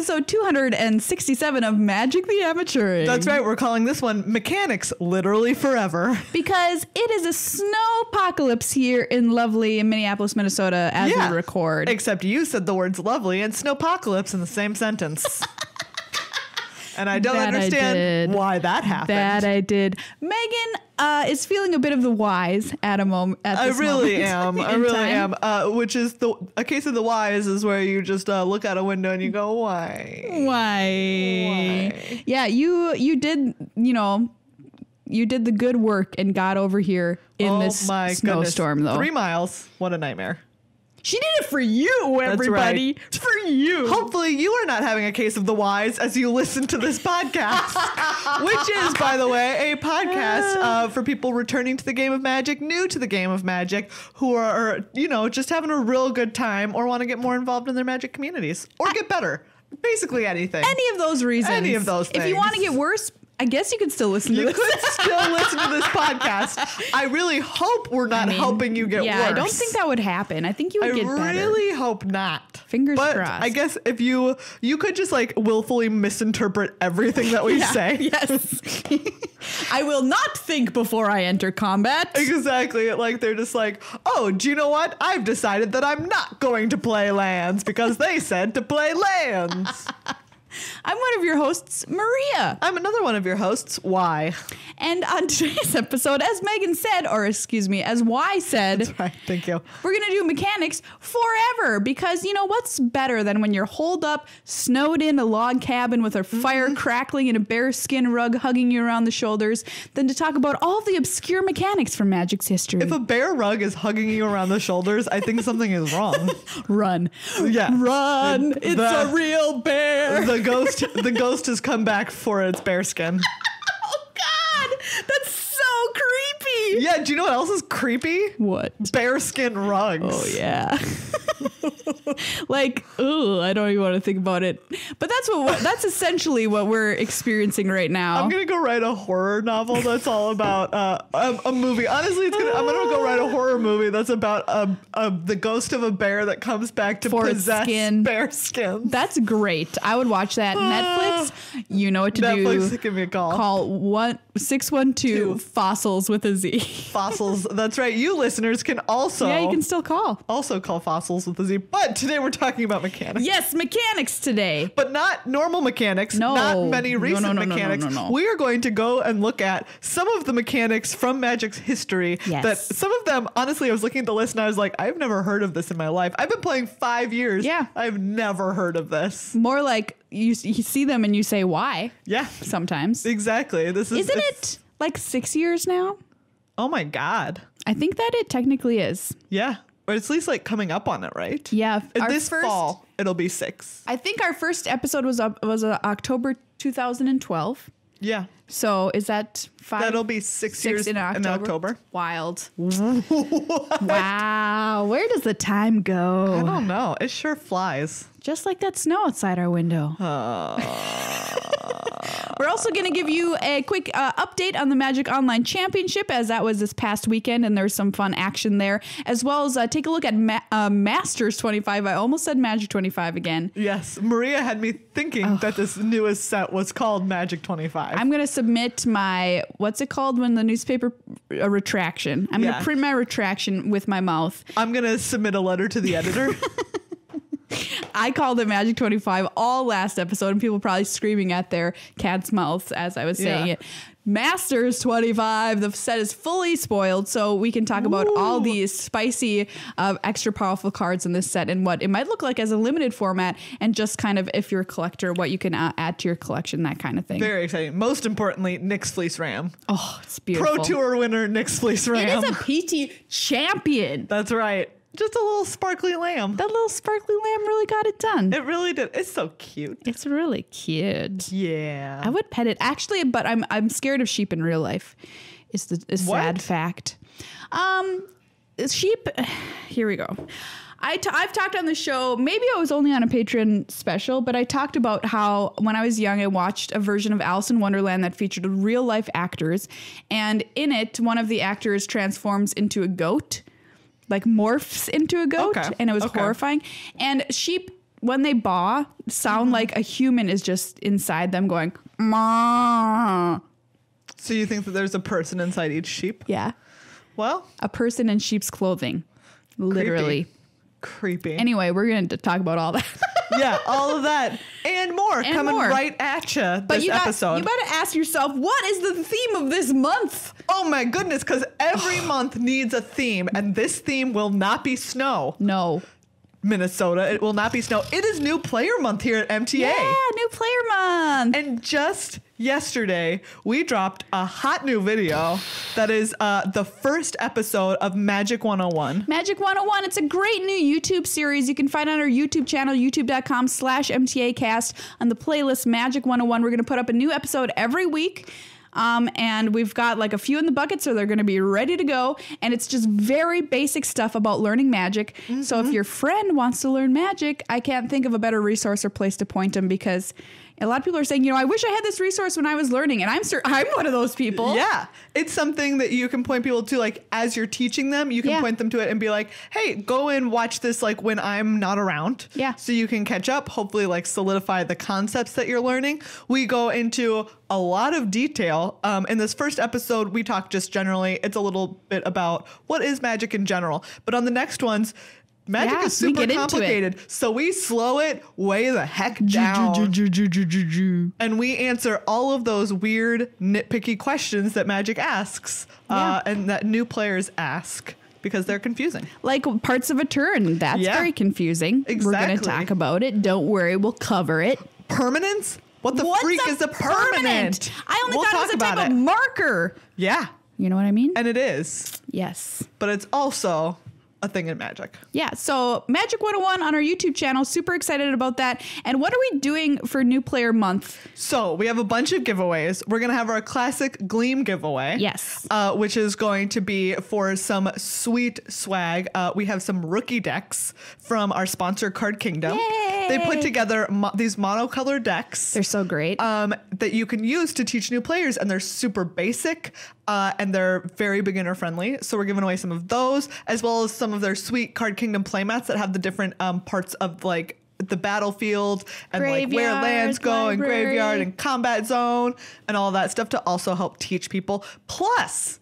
episode 267 of Magic the Amateur. That's right. We're calling this one Mechanics Literally Forever. Because it is a snowpocalypse here in lovely Minneapolis, Minnesota as we record. Except you said the words lovely and snowpocalypse in the same sentence. And I don't understand why that happened. That I did. Meghan is feeling a bit of the whys at a moment. I really am. Which is a case of the whys is where you just look out a window and you go, why? Why? Yeah, you did. You did the good work and got over here in this snowstorm, though. 3 miles. What a nightmare. She did it for you, everybody. That's right. For you. Hopefully you are not having a case of the whys as you listen to this podcast, which is, by the way, a podcast for people returning to the game of Magic, new to the game of Magic, who are, just having a real good time or want to get more involved in their Magic communities or get better. Basically anything. Any of those reasons. Any of those things. If you want to get worse, I guess you could still listen to this. You could still listen to this podcast. I really hope we're not helping you get worse. Yeah, I don't think that would happen. I think you would get better. I really hope not. Fingers crossed. crossed. I guess if you could just willfully misinterpret everything that we say. Yes. I will not think before I enter combat. Exactly. They're just oh, do you know what? I've decided that I'm not going to play lands because they said to play lands. I'm one of your hosts, Maria. I'm another one of your hosts, Y. And on today's episode, as Meghan said, or excuse me, as Y said. That's right, thank you. We're going to do mechanics forever because, what's better than when you're holed up, snowed in a log cabin with a fire crackling and a bearskin rug hugging you around the shoulders than to talk about all the obscure mechanics from Magic's history. If a bear rug is hugging you around the shoulders, I think something is wrong. Run. Yeah. Run. It's a real bear. The ghost has come back for its bearskin. Oh, God. That's so creepy. Yeah, do you know what else is creepy? What? Bearskin rugs. Oh, yeah. I don't even want to think about it. But that's essentially what we're experiencing right now. I'm gonna go write a horror novel that's all about a movie. Honestly, I'm gonna go write a horror movie that's about the ghost of a bear that comes back to possess bearskin. That's great. I would watch that. Netflix, you know what to do. Netflix, give me a call. Call 612 Fossils with a Z. Fossils. That's right. You listeners can also. Yeah, you can still call. Also call Fossils with a Z. But today we're talking about mechanics. Yes, mechanics today. But not normal mechanics. No. Not many recent mechanics. No. We are going to go and look at some of the mechanics from Magic's history. Yes. That some of them, honestly, I was looking at the list and I was like, I've never heard of this in my life. I've been playing 5 years. Yeah. I've never heard of this. More like you see them and you say why. Yeah. Sometimes. Exactly. Isn't it 6 years now? Oh my God. I think that it technically is. Yeah. Or at least coming up on it, right? Yeah. This fall, it'll be 6. I think our first episode was October 2012. Yeah. So is that 5? That'll be 6 years in October. Wild. Wow. Where does the time go? I don't know. It sure flies. Just like that snow outside our window. We're also going to give you a quick update on the Magic Online Championship, as that was this past weekend, and there's some fun action there, as well as take a look at Masters 25. I almost said Magic 25 again. Yes. Maria had me thinking that this newest set was called Magic 25. I'm going to submit my, what's it called when the newspaper, a retraction. I'm going to print my retraction with my mouth. I'm going to submit a letter to the editor. I called it Magic 25 all last episode, and people probably screaming at their cat's mouths as I was saying it. Masters 25, the set is fully spoiled, so we can talk about all these spicy, extra powerful cards in this set and what it might look like as a limited format, and just kind of, if you're a collector, what you can add to your collection, that kind of thing. Very exciting. Most importantly, Nyx Fleece Ram. Oh, it's beautiful. Pro Tour winner, Nyx Fleece Ram. It is a PT champion. That's right. Just a little sparkly lamb. That little sparkly lamb really got it done. It really did. It's so cute. It's really cute. Yeah. I would pet it. Actually, but I'm scared of sheep in real life. It's the sad fact. Sheep, here we go. I've talked on the show, maybe I was only on a Patreon special, but I talked about how when I was young, I watched a version of Alice in Wonderland that featured real life actors. And in it, one of the actors transforms into a goat. Morphs into a goat, and it was horrifying. And sheep when they baw, sound like a human is just inside them going, "Mah." So you think that there's a person inside each sheep? Yeah. Well, A person in sheep's clothing. Literally. creepy. Anyway, we're going to talk about all that. Yeah, all of that and more coming more. right at you this episode. You better ask yourself, what is the theme of this month? Oh my goodness, because every month needs a theme, and this theme will not be snow. No. Minnesota, it will not be snow. It is new player month here at MTA. Yeah, new player month. And just yesterday, we dropped a hot new video that is the first episode of Magic 101. Magic 101. It's a great new YouTube series you can find on our YouTube channel, youtube.com/MTAcast. On the playlist Magic 101, we're going to put up a new episode every week. And we've got like a few in the bucket, so they're going to be ready to go. And it's just very basic stuff about learning magic. Mm-hmm. So if your friend wants to learn magic, I can't think of a better resource or place to point them, because a lot of people are saying, I wish I had this resource when I was learning. And I'm one of those people. Yeah. It's something that you can point people to, like, as you're teaching them, you can point them to it and be like, hey, go and watch this, like, when I'm not around. Yeah. So you can catch up, hopefully, like, solidify the concepts that you're learning. We go into a lot of detail. In this first episode, we talk just generally. It's a little bit about what is magic in general. But on the next ones, magic is super complicated, so we slow it way the heck down. And we answer all of those weird, nitpicky questions that magic asks and that new players ask, because they're confusing. Like parts of a turn. That's very confusing. Exactly. We're going to talk about it. Don't worry. We'll cover it. Permanence? What's freak is a permanent? I only thought it was a type of marker. Yeah. You know what I mean? And it is. Yes. But it's also a thing in magic. Yeah. So Magic 101 on our YouTube channel. Super excited about that. And what are we doing for New Player Month? So we have a bunch of giveaways. We're going to have our classic Gleam giveaway. Yes. Which is going to be for some sweet swag. We have some rookie decks from our sponsor Card Kingdom. Yay! They put together these monocolor decks. They're so great. That you can use to teach new players, and they're super basic and they're very beginner friendly. So we're giving away some of those, as well as some of their sweet Card Kingdom playmats that have the different parts of like the battlefield and like where lands go and graveyard and combat zone and all that stuff to also help teach people. Plus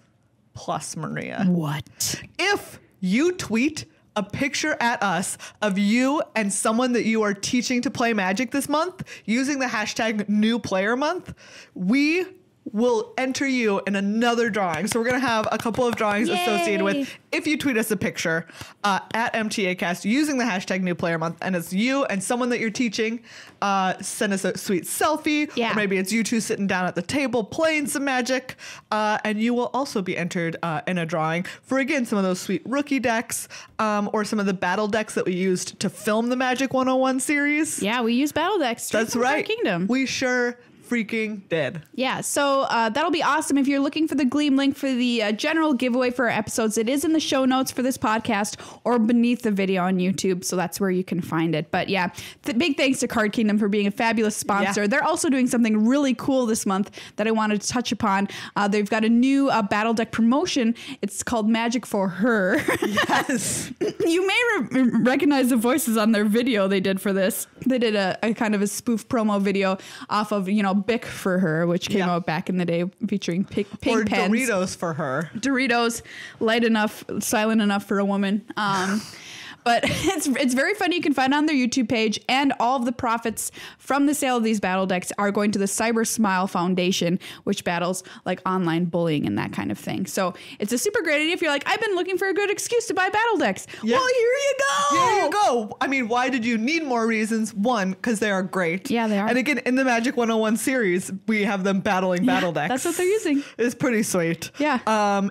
Maria. What? If you tweet a picture at us of you and someone that you are teaching to play Magic this month using the hashtag New Player Month, we will enter you in another drawing. So we're going to have a couple of drawings associated with, if you tweet us a picture at MTAcast using the hashtag New Player Month, and it's you and someone that you're teaching, send us a sweet selfie, or maybe it's you two sitting down at the table playing some Magic, and you will also be entered in a drawing for, again, some of those sweet rookie decks, or some of the battle decks that we used to film the Magic 101 series. Yeah, we use battle decks. That's right. Kingdom. We sure freaking did. Yeah, so that'll be awesome. If you're looking for the Gleam link for the general giveaway for our episodes, it is in the show notes for this podcast or beneath the video on YouTube, so that's where you can find it. But yeah, big thanks to Card Kingdom for being a fabulous sponsor. They're also doing something really cool this month that I wanted to touch upon. They've got a new battle deck promotion. It's called Magic for Her. Yes. You may recognize the voices on their video they did for this. They did a kind of a spoof promo video off of, Bic for Her, which came out back in the day, featuring pink or pens. Doritos for her. Doritos, light enough, silent enough for a woman. But it's very funny. You can find it on their YouTube page, and all of the profits from the sale of these battle decks are going to the Cyber Smile Foundation, which battles like online bullying and that kind of thing. So it's a super great idea if you're like, I've been looking for a good excuse to buy battle decks. Yeah. Well, here you go. Here you go. I mean, why did you need more reasons? One, because they are great. Yeah, they are. And again, in the Magic 101 series, we have them battling battle decks. That's what they're using. It's pretty sweet. Yeah.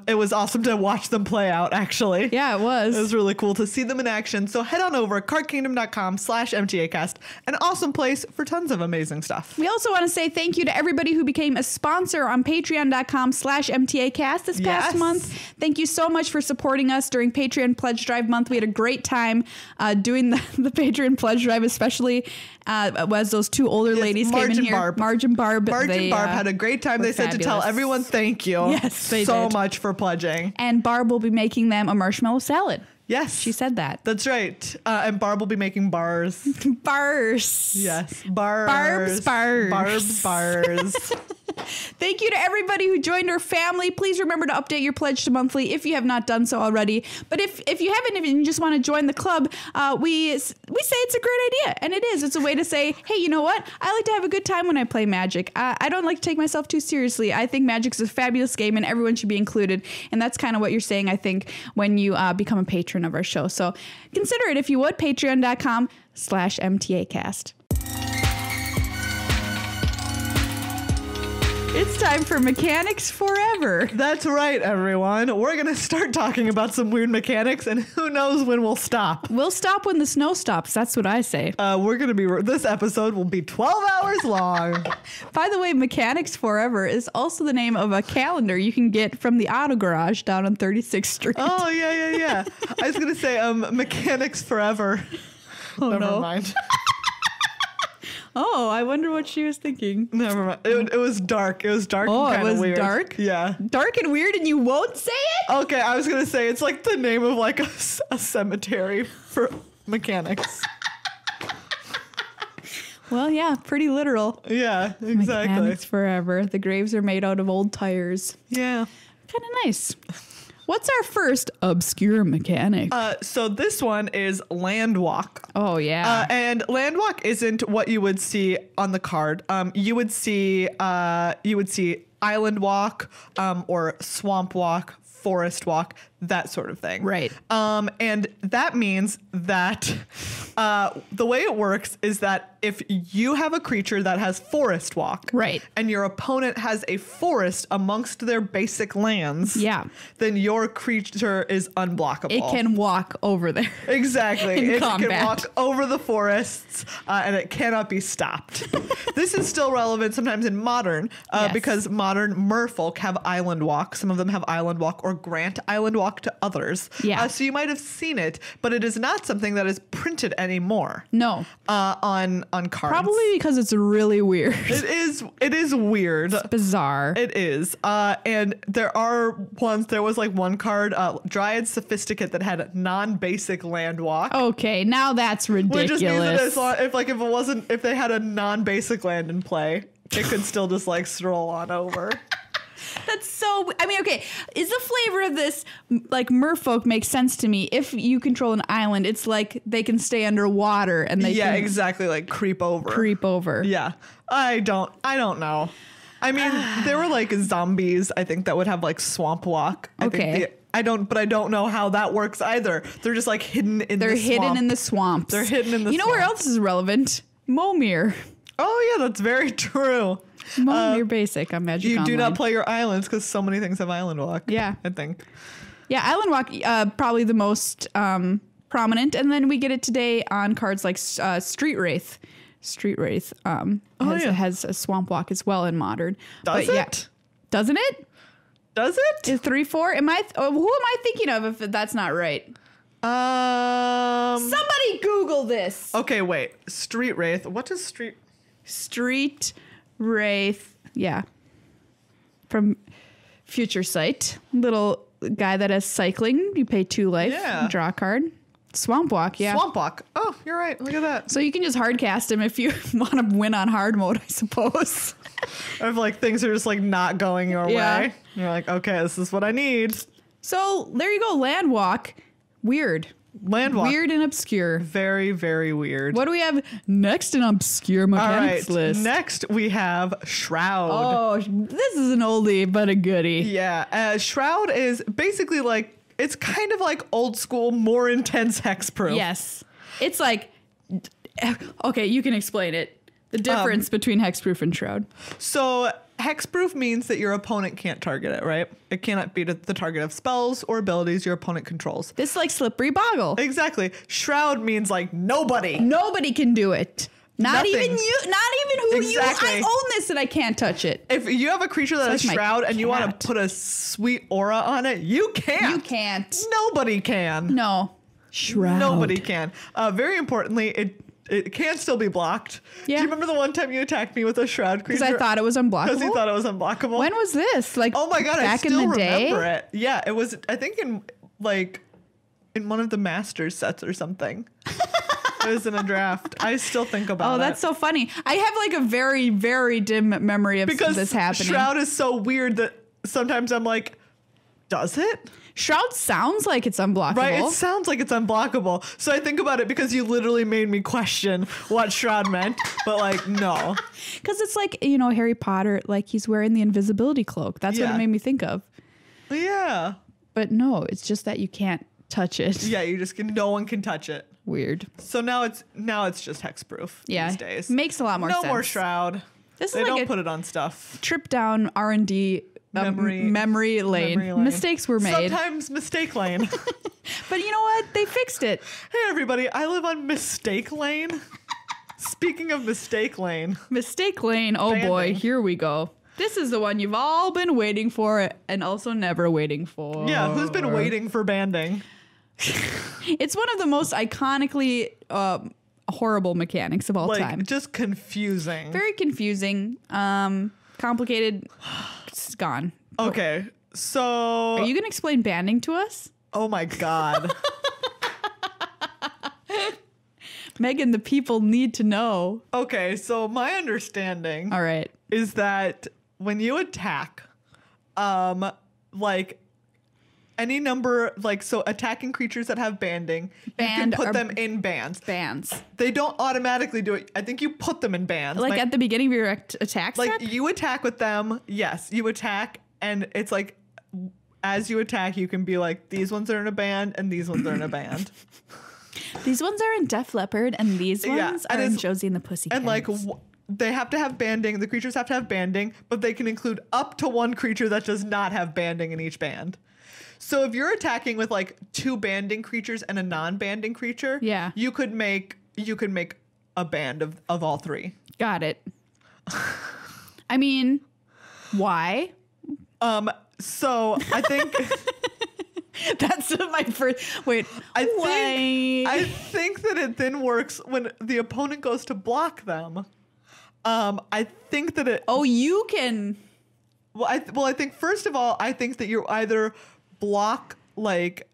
It was awesome to watch them play out, actually. Yeah, it was. It was really cool to see them in action. So head on over cardkingdom.com/MTAcast, an awesome place for tons of amazing stuff. We also want to say thank you to everybody who became a sponsor on patreon.com/MTAcast this past month. Thank you so much for supporting us during Patreon Pledge Drive month. We had a great time doing the Patreon Pledge Drive, especially as those two older ladies came in here. Marge and Barb. Marge and Barb had a great time. They said to tell everyone thank you so much for pledging. And Barb will be making them a marshmallow salad. Yes. She said that. That's right. And Barb will be making bars. Bars. Yes. Barbs. Barbs. Thank you to everybody who joined our family. Please remember to update your pledge to monthly if you have not done so already. But if you haven't, if you just want to join the club, we say it's a great idea. And it is. It's a way to say, hey, you know what? I like to have a good time when I play Magic. I don't like to take myself too seriously. I think Magic's a fabulous game and everyone should be included. And that's kind of what you're saying, I think, when you become a patron of our show. So consider it if you would. Patreon.com/MTAcast. It's time for Mechanics Forever. That's right, everyone. We're going to start talking about some weird mechanics, and who knows when we'll stop. We'll stop when the snow stops. That's what I say. This episode will be 12 hours long. By the way, Mechanics Forever is also the name of a calendar you can get from the Auto Garage down on 36th Street. Oh, yeah. I was going to say Mechanics Forever. Oh, Never mind. Oh, I wonder what she was thinking. Never mind. It was dark. It was dark and kind of weird. Dark? Yeah. Dark and weird and you won't say it? Okay, I was going to say it's like the name of like a cemetery for mechanics. Well, yeah, pretty literal. Yeah, exactly. Mechanics Forever. The graves are made out of old tires. Yeah. Kind of nice. What's our first obscure mechanic? So this one is land walk. Oh, yeah. And land walk isn't what you would see on the card. You would see island walk, or swamp walk, forest walk, that sort of thing. Right. And that means that the way it works is that if you have a creature that has forest walk, right, and your opponent has a forest amongst their basic lands, yeah, then your creature is unblockable. It can walk over there. Exactly. It combat. can walk over the forests, and it cannot be stopped. This is still relevant sometimes in modern, Yes. because modern merfolk have island walk. Some of them have island walk or grant island walk to others. Yeah. So you might have seen it, but it is not something that is printed anymore. No. On cards. Probably because it's really weird. It is weird. It's bizarre. It is. And there was like one card, Dryad Sophisticate, that had a non-basic land walk. Okay, now that's ridiculous. Which just means that if they had a non-basic land in play, it could still just like stroll on over. That's so, I mean, okay, is the flavor of this, like, merfolk makes sense to me. If you control an island, it's like they can stay underwater and they can exactly, like creep over. Yeah. I don't know. I mean, there were like zombies, I think, that would have like swamp walk. I don't know how that works either. They're just like hidden in the swamp. They're hidden in the swamps. They're hidden in the swamps. You know where else is relevant? Momir. Oh, yeah, that's very true. Momir basic on Magic Online. You do not play your islands because so many things have island walk. Yeah. I think. Yeah, island walk, probably the most prominent. And then we get it today on cards like Street Wraith. Street Wraith has a swamp walk as well in modern. Does it? Yeah. Doesn't it? Does it? Is 3/4? Who am I thinking of if that's not right? Somebody Google this. Okay, wait. Street Wraith. What is Street Wraith? Yeah. From Future Sight. Little guy that has cycling. You pay 2 life. Yeah. Draw a card. Swamp walk, yeah. Swamp walk. Oh, you're right. Look at that. So you can just hard cast him if you want to win on hard mode, I suppose. Or if like things are just like not going your way. You're like, okay, this is what I need. So there you go. Land walk. Weird. Land walk. Weird and obscure. Very, very weird. What do we have next in obscure mechanics list? Next we have Shroud. Oh, this is an oldie but a goodie. Yeah. Shroud is basically like, it's kind of like old school, more intense hexproof. Yes. It's like, okay, you can explain it. The difference between hexproof and Shroud. So hexproof means that your opponent can't target it, right? It cannot be the target of spells or abilities your opponent controls. This is like Slippery Boggle. Exactly. Shroud means like nobody. Nobody can do it. Not Nothing. even you. Not even who Exactly. you. I own this and I can't touch it. If you have a creature that has like my Shroud and you want cat. to put a sweet aura on it, you can't. You can't. Nobody can. No. Shroud. Nobody can. Very importantly, it can still be blocked. Yeah. Do you remember the one time you attacked me with a Shroud creature? Because I thought it was unblockable. Because you thought it was unblockable. When was this? Like, oh my god, back I still in the day? remember it. Yeah, it was. I think in in one of the Masters sets or something. It was in a draft. I still think about it. Oh, that's so funny. I have like a very, very dim memory of this happening. Shroud is so weird that sometimes I'm like, does it? Shroud sounds like it's unblockable. Right, it sounds like it's unblockable. So I think about it because you literally made me question what Shroud meant, but like, no. Because it's like, you know, Harry Potter, like he's wearing the invisibility cloak. That's what it made me think of. Yeah. But no, it's just that you can't touch it. Yeah, no one can touch it. Weird. So now it's just hexproof these days. Makes a lot more sense. No more Shroud. They don't put it on stuff. Trip down R&D memory lane. Mistakes were made. Sometimes mistake lane. But you know what? They fixed it. Hey everybody, I live on Mistake Lane. Speaking of Mistake Lane. Mistake Lane. Oh boy, here we go. This is the one you've all been waiting for and also never waiting for. Yeah, who's been waiting for banding? It's one of the most iconically horrible mechanics of all time. Just confusing. Very confusing. Complicated. It's gone. Okay, so... Are you going to explain banding to us? Oh my God. Meghan, the people need to know. Okay, so my understanding... All right. ...is that when you attack, like... any number, like, so attacking creatures that have banding, you can put them in bands. They don't automatically do it. I think you put them in bands. Like at the beginning of your attack step? Like you attack with them. Yes, you attack. And it's like, as you attack, you can be like, these ones are in a band and these ones are in a band. These ones are in Def Leppard and these ones are in Josie and the Pussycats. And like, they have to have banding. The creatures have to have banding, but they can include up to one creature that does not have banding in each band. So if you're attacking with like 2 banding creatures and a non-banding creature, you could make a band of all 3. Got it. I mean, why? So I think that's my first. Wait, I think that it then works when the opponent goes to block them. I think that it. Oh, you can. Well, I think first of all, I think that you either block like.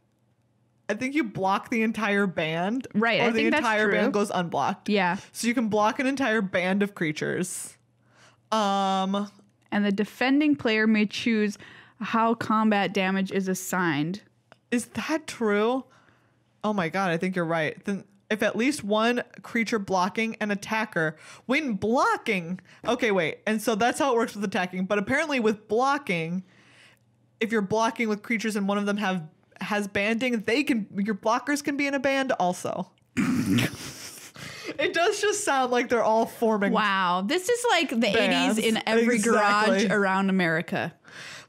I think you block the entire band, right? Or I the think entire that's band goes unblocked. Yeah. So you can block an entire band of creatures. And the defending player may choose how combat damage is assigned. Is that true? Oh my God, I think you're right. Then if at least one creature blocking an attacker, when blocking, okay, wait. And so that's how it works with attacking. But apparently with blocking, if you're blocking with creatures and one of them has banding, your blockers can be in a band also. It does just sound like they're all forming. Wow. This is like the bands. 80s in every garage around America.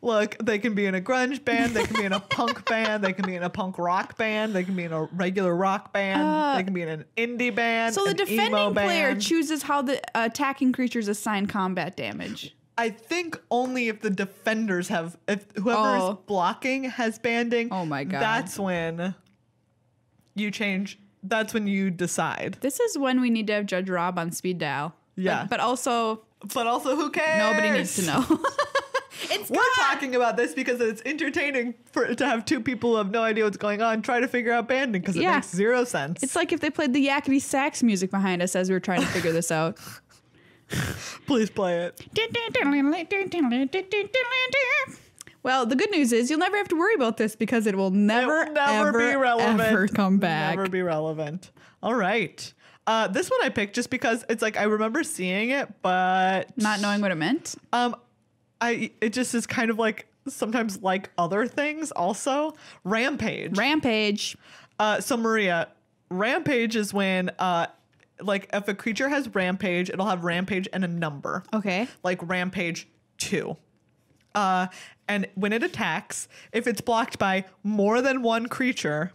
Look, they can be in a grunge band. They can be in a punk band. They can be in a punk rock band. They can be in a regular rock band. They can be in an indie band. So the defending player chooses how the attacking creatures assign combat damage. I think only if the defenders if whoever is blocking has banding. Oh my God. That's when you change. That's when you decide. This is when we need to have Judge Rob on speed dial. Yeah. But also who cares? Nobody needs to know. We're talking about this because it's entertaining to have 2 people who have no idea what's going on try to figure out banding because it makes 0 sense. It's like if they played the yakety sax music behind us as we were trying to figure this out. Please play it. Well, the good news is you'll never have to worry about this because it will never be relevant. Ever come back. Never be relevant. All right. This one I picked just because it's like I remember seeing it, but not knowing what it meant. It just is kind of like sometimes like other things also. Rampage. So Maria, Rampage is when like if a creature has Rampage, it'll have Rampage and a number. Okay. Like Rampage 2. And when it attacks, if it's blocked by more than one creature,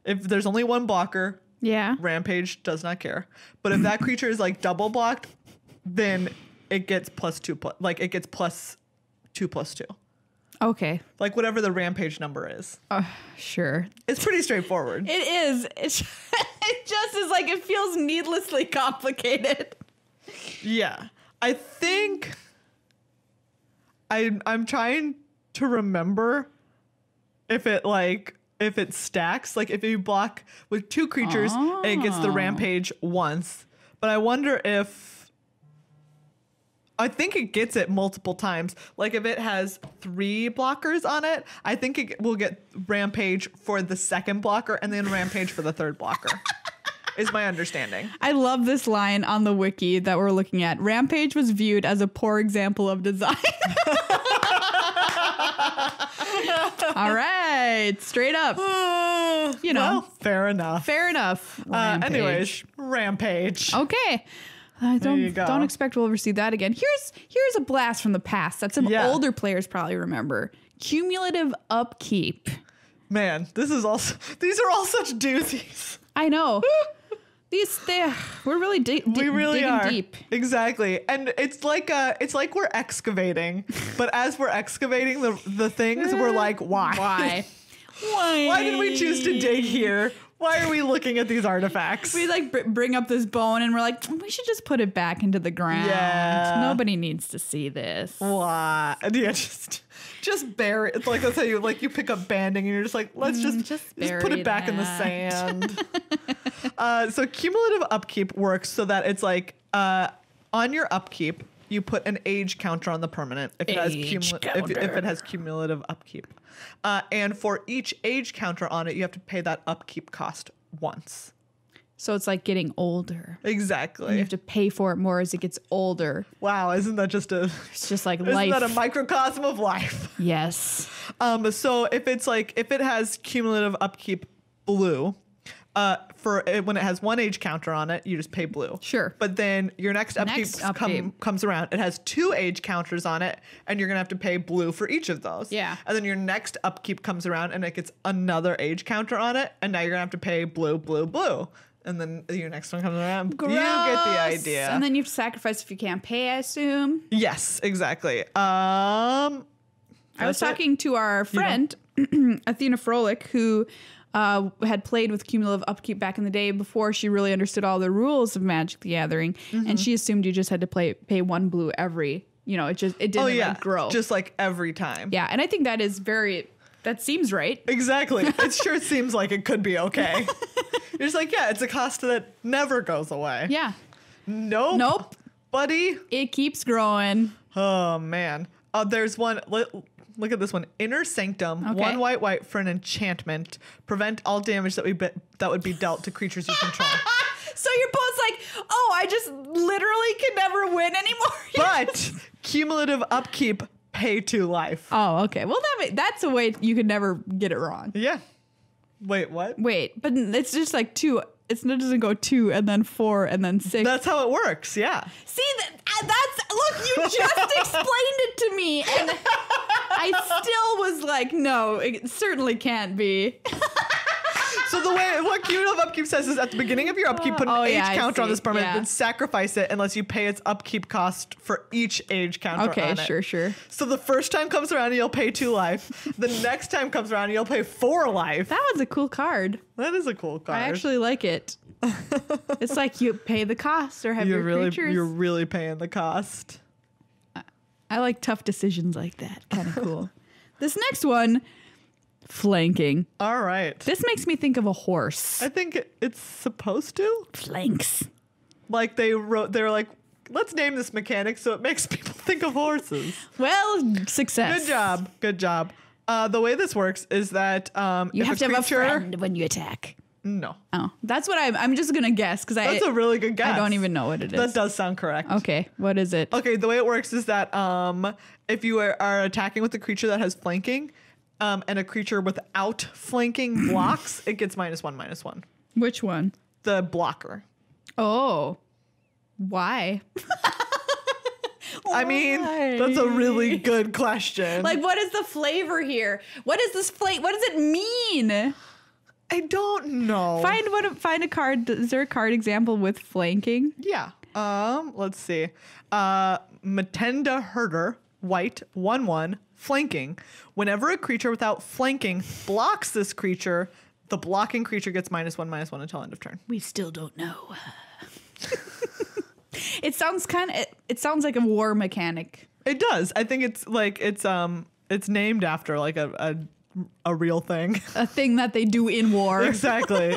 if there's only one blocker, Rampage does not care. But if that creature is like double blocked, then it gets +2, like it gets +2/+2. Okay. Like whatever the Rampage number is. Sure. It's pretty straightforward. It is. It just is like, it feels needlessly complicated. Yeah. I think I'm trying to remember if if it stacks. Like if you block with 2 creatures, it gets the rampage once. But I wonder if, I think it gets it multiple times. Like if it has 3 blockers on it, I think it will get rampage for the second blocker and then rampage for the third blocker. Is my understanding. I love this line on the wiki that we're looking at. Rampage was viewed as a poor example of design. All right, straight up. You know, well, fair enough. Fair enough. Rampage. Anyways, rampage. Okay. I There you go. don't expect we'll ever see that again. Here's a blast from the past that some older players probably remember. Cumulative upkeep. Man, these are all such doozies. I know. We're really We really digging are deep. Exactly, and it's like we're excavating, but as we're excavating the things, we're like, why? Why did we choose to dig here? Why are we looking at these artifacts? We like bring up this bone and we're like, we should just put it back into the ground. Yeah. Nobody needs to see this. Why? Yeah, just bury it. It's like that's how you pick up banding and you're just like, let's just put it back in the sand. So cumulative upkeep works so that it's like on your upkeep you put an age counter on the permanent if it has cumulative upkeep. And for each age counter on it, you have to pay that upkeep cost once. So it's like getting older. Exactly. And you have to pay for it more as it gets older. Wow, isn't that just It's just like isn't life. that a microcosm of life? Yes. So if it has cumulative upkeep blue, when it has 1 age counter on it, you just pay blue. Sure. But then your next upkeep comes around. It has 2 age counters on it, and you're gonna have to pay blue for each of those. Yeah. And then your next upkeep comes around, and it gets another age counter on it, and now you're gonna have to pay blue, blue, blue. And then your next one comes around. Gross. You get the idea. And then you have to sacrifice if you can't pay, I assume. Yes, exactly. I was talking to our friend, Athena Froelich, who had played with cumulative upkeep back in the day before she really understood all the rules of Magic the Gathering. And she assumed you just had to pay 1 blue every, it didn't like grow. Just like every time. Yeah. And I think that seems right. Exactly. It sure seems like it could be okay. You're just like, yeah, it's a cost that never goes away. Yeah. Nope. Buddy. It keeps growing. Oh, man. There's one. Look at this one. Inner Sanctum. Okay. 1 white for an enchantment. Prevent all damage that would be dealt to creatures you control. So you're both like, oh, I just literally can never win anymore. But cumulative upkeep, pay 2 life. Oh, okay. Well, that's a way you could never get it wrong. Yeah. Wait, what? Wait, but it's just like 2. It doesn't go 2 and then 4 and then 6. That's how it works. Yeah. See, look, you just explained it to me, and I still was like, no, it certainly can't be. So what cumulative upkeep says is at the beginning of your upkeep, put an age counter on this permanent, then sacrifice it unless you pay its upkeep cost for each age counter on it. Okay, sure. So the first time comes around and you'll pay 2 life. The next time comes around and you'll pay 4 life. That was a cool card. That is a cool card. I actually like it. It's like you pay the cost or have your creatures. You're really paying the cost. I like tough decisions like that. Kind of cool. This next one, flanking. All right. This makes me think of a horse. I think it's supposed to. Flanks. Like they're like, let's name this mechanic so it makes people think of horses. Well, success. Good job. The way this works is that you have to have a friend when you attack. No. Oh, that's what I'm just going to guess because that's a really good guess. I don't even know what it is. That does sound correct. Okay. What is it? Okay. The way it works is that if you are attacking with a creature that has flanking and a creature without flanking blocks, it gets -1/-1. Which one? The blocker. Oh. Why? I mean, that's a really good question. Like, what is the flavor here? What is this What does it mean? I don't know. Find a card. Is there a card example with flanking? Yeah. Let's see. Matenda Herder, white, 1/1, flanking. Whenever a creature without flanking blocks this creature, the blocking creature gets -1/-1 until end of turn. We still don't know. It sounds like a war mechanic. It does. I think it's like it's named after like a a real thing. A thing that they do in war. Exactly.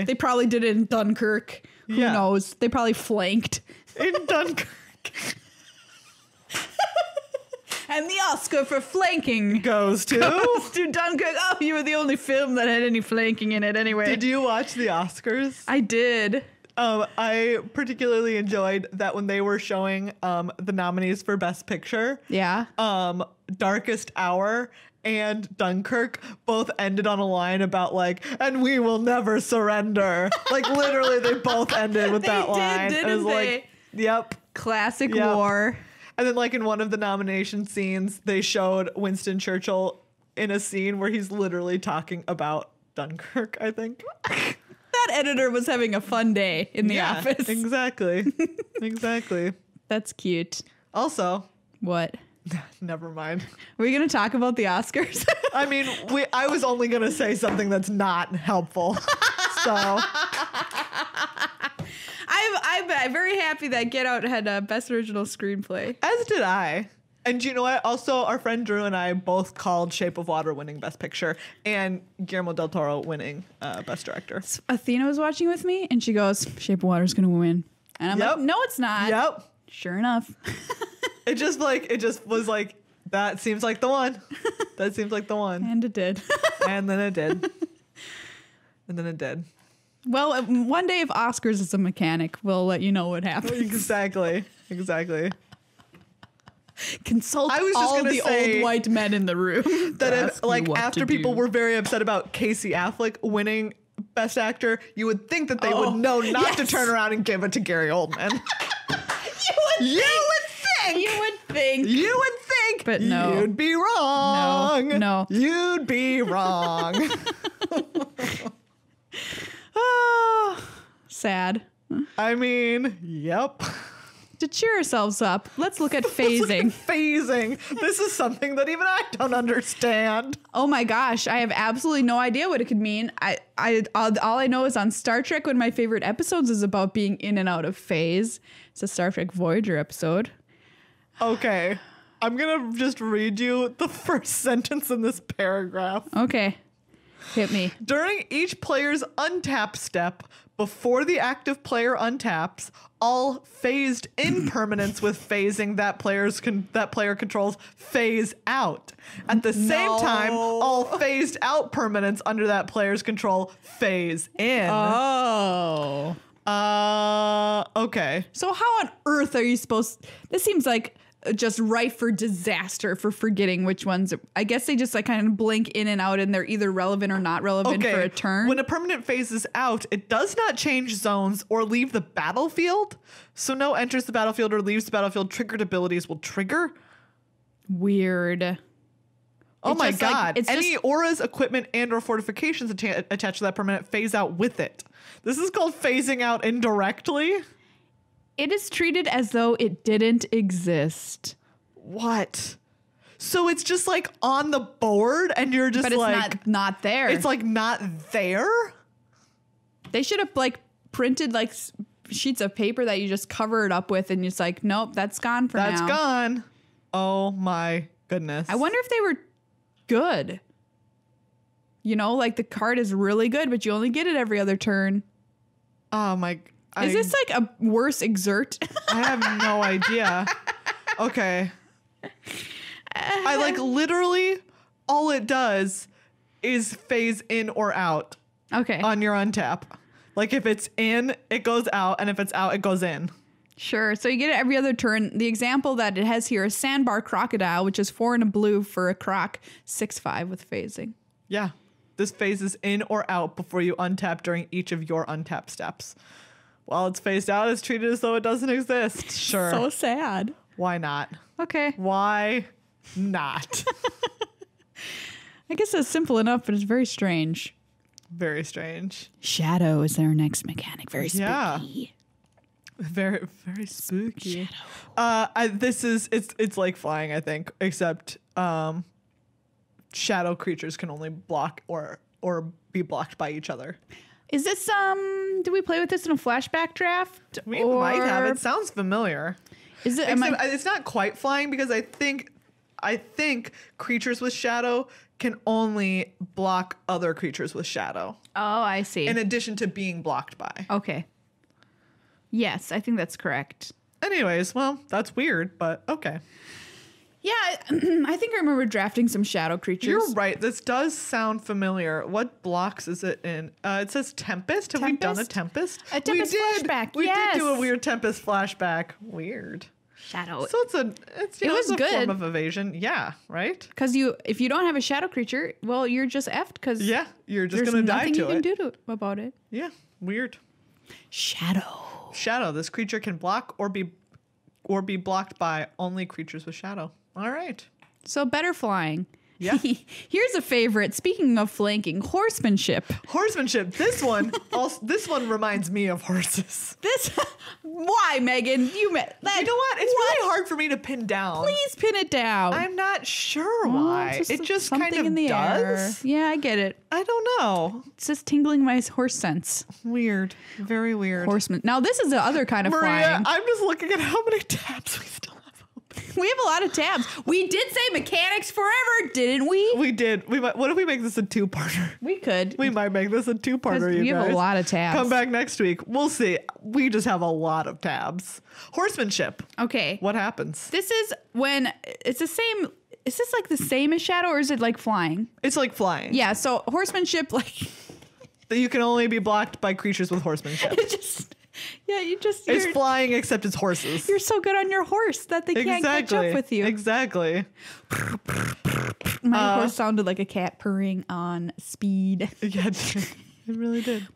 They probably did it in Dunkirk. Who knows? They probably flanked. In Dunkirk. And the Oscar for flanking goes to Dunkirk. Oh, you were the only film that had any flanking in it anyway. Did you watch the Oscars? I did. I particularly enjoyed that when they were showing the nominees for Best Picture. Yeah. Darkest Hour and Dunkirk both ended on a line about like, and we will never surrender. Like literally they both ended with that line. Didn't it was they? like, yep. Classic war. And then like in one of the nomination scenes, they showed Winston Churchill in a scene where he's literally talking about Dunkirk, I think. That editor was having a fun day in the office. Exactly. Exactly. That's cute. Also. What? Never mind. Are we going to talk about the Oscars? I mean, I was only going to say something that's not helpful. So. I'm very happy that Get Out had Best Original Screenplay. As did I. And you know what? Also, our friend Drew and I both called Shape of Water winning Best Picture and Guillermo del Toro winning Best Director. Athena was watching with me, and she goes, Shape of Water's going to win. And I'm like, no, it's not. Yep. Sure enough. It just was like, that seems like the one. That seems like the one. And it did. And then it did. And then it did. Well, one day if Oscars is a mechanic, we'll let you know what happens. Exactly. Consult all the old white men in the room. That if, like, after people were very upset about Casey Affleck winning Best Actor, you would think that they would know not to turn around and give it to Gary Oldman. You would think. But no. You'd be wrong. No. You'd be wrong. Oh, sad. I mean, yep. To cheer ourselves up, let's look at phasing. Phasing. This is something that even I don't understand. Oh my gosh, I have absolutely no idea what it could mean. All I know is on Star Trek, one of my favorite episodes is about being in and out of phase. It's a Star Trek Voyager episode. Okay. I'm going to just read you the first sentence in this paragraph. Okay. Hit me. During each player's untap step, before the active player untaps, all phased in permanents with phasing that player controls phase out. At the same time, all phased out permanents under that player's control phase in. Oh. Okay. So how on earth are you supposed... This seems like just rife for disaster for forgetting which ones. I guess they just like kind of blink in and out and they're either relevant or not relevant for a turn. When a permanent phases out, it does not change zones or leave the battlefield. So no enters the battlefield or leaves the battlefield triggered abilities will trigger. Weird. Oh my God. Like, Any auras, equipment, and or fortifications attached to that permanent phase out with it. This is called phasing out indirectly. It is treated as though it didn't exist. What? So it's just like on the board and you're just but it's like... not there. It's like not there? They should have like printed like sheets of paper that you just cover it up with and it's like, nope, that's gone for now. That's gone. Oh my goodness. I wonder if they were good. You know, like the card is really good, but you only get it every other turn. Oh my... Is this like a worse exert? I have no idea. Okay. I like literally all it does is phase in or out. Okay. On your untap. Like if it's in, it goes out, and if it's out, it goes in. Sure. So you get it every other turn. The example that it has here is Sandbar Crocodile, which is 4 and a blue for a croc, 6/5 with phasing. Yeah. This phases in or out before you untap during each of your untap steps. While it's phased out, it's treated as though it doesn't exist. Sure. So sad. Why not? Okay. Why not? I guess it's simple enough, but it's very strange. Very strange. Shadow is their next mechanic. Very spooky. Yeah. Very, very spooky. Shadow. It's like flying, I think, except shadow creatures can only block or be blocked by each other. Is this did we play with this in a flashback draft? We might have. It sounds familiar. Is it? It's not quite flying because I think creatures with shadow can only block other creatures with shadow. Oh, I see. In addition to being blocked by. Okay. Yes, I think that's correct. Anyways, well, that's weird, but okay. Yeah, I think I remember drafting some shadow creatures. You're right. This does sound familiar. What blocks is it in? It says Tempest. Have we done a Tempest? A Tempest flashback. We yes. did do a weird Tempest flashback. Weird. Shadow. So it's It was a good. form of evasion. Yeah, right? Because if you don't have a shadow creature, well, you're just effed because you're just going to die to it. There's nothing you can do about it. Yeah, weird. Shadow. This creature can block or be blocked by only creatures with shadow. All right. So better flying. Yeah. Here's a favorite. Speaking of flanking, horsemanship. Horsemanship. This one reminds me of horses. Why, Megan? You know what? It's really hard for me to pin down. Please pin it down. I'm not sure why. It just something kind of in the does. air. Yeah, I get it. I don't know. It's just tingling my horse sense. Weird. Very weird. Horseman. Now this is the other kind of Maria, flying. I'm just looking at how many tabs we still have open. We have a lot of tabs. We did say mechanics forever, didn't we? We did. What if we make this a two-parter? We could. We might make this a two-parter, you guys. We have a lot of tabs. Come back next week. We'll see. We just have a lot of tabs. Horsemanship. Okay. What happens? This is when it's the same. Is this like the same as shadow or is it like flying? It's like flying. Yeah. So horsemanship, like. That you can only be blocked by creatures with horsemanship. It's flying except it's horses. You're so good on your horse that they can't catch up with you. Exactly. My horse sounded like a cat purring on speed. Yeah, it really did.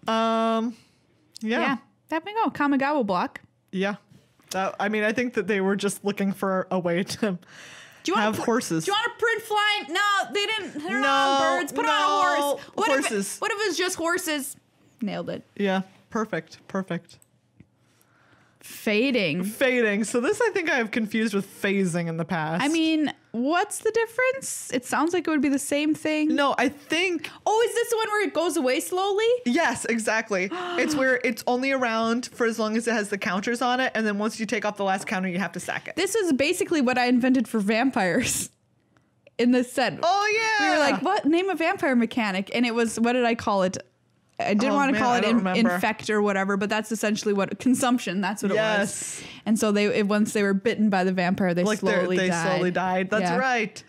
Yeah. That may go. Kamigawa block. Yeah. I think that they were just looking for a way to have horses. Do you want to print flying? No, they didn't. They're not on birds. Put on a horse. Horses. What if it's just horses? Nailed it. Yeah. Perfect. Fading. So this I think I have confused with phasing in the past. I mean, what's the difference? It sounds like it would be the same thing. No, I think... Oh, is this the one where it goes away slowly? Yes, exactly. It's where it's only around for as long as it has the counters on it, and then once you take off the last counter, you have to sack it. This is basically what I invented for vampires in this set. Oh, yeah! We were like, what? Name a vampire mechanic. And it was, what did I call it? I didn't want to call it infect or whatever, but that's essentially what consumption. That's what it was. And so once they were bitten by the vampire, they slowly died. That's right.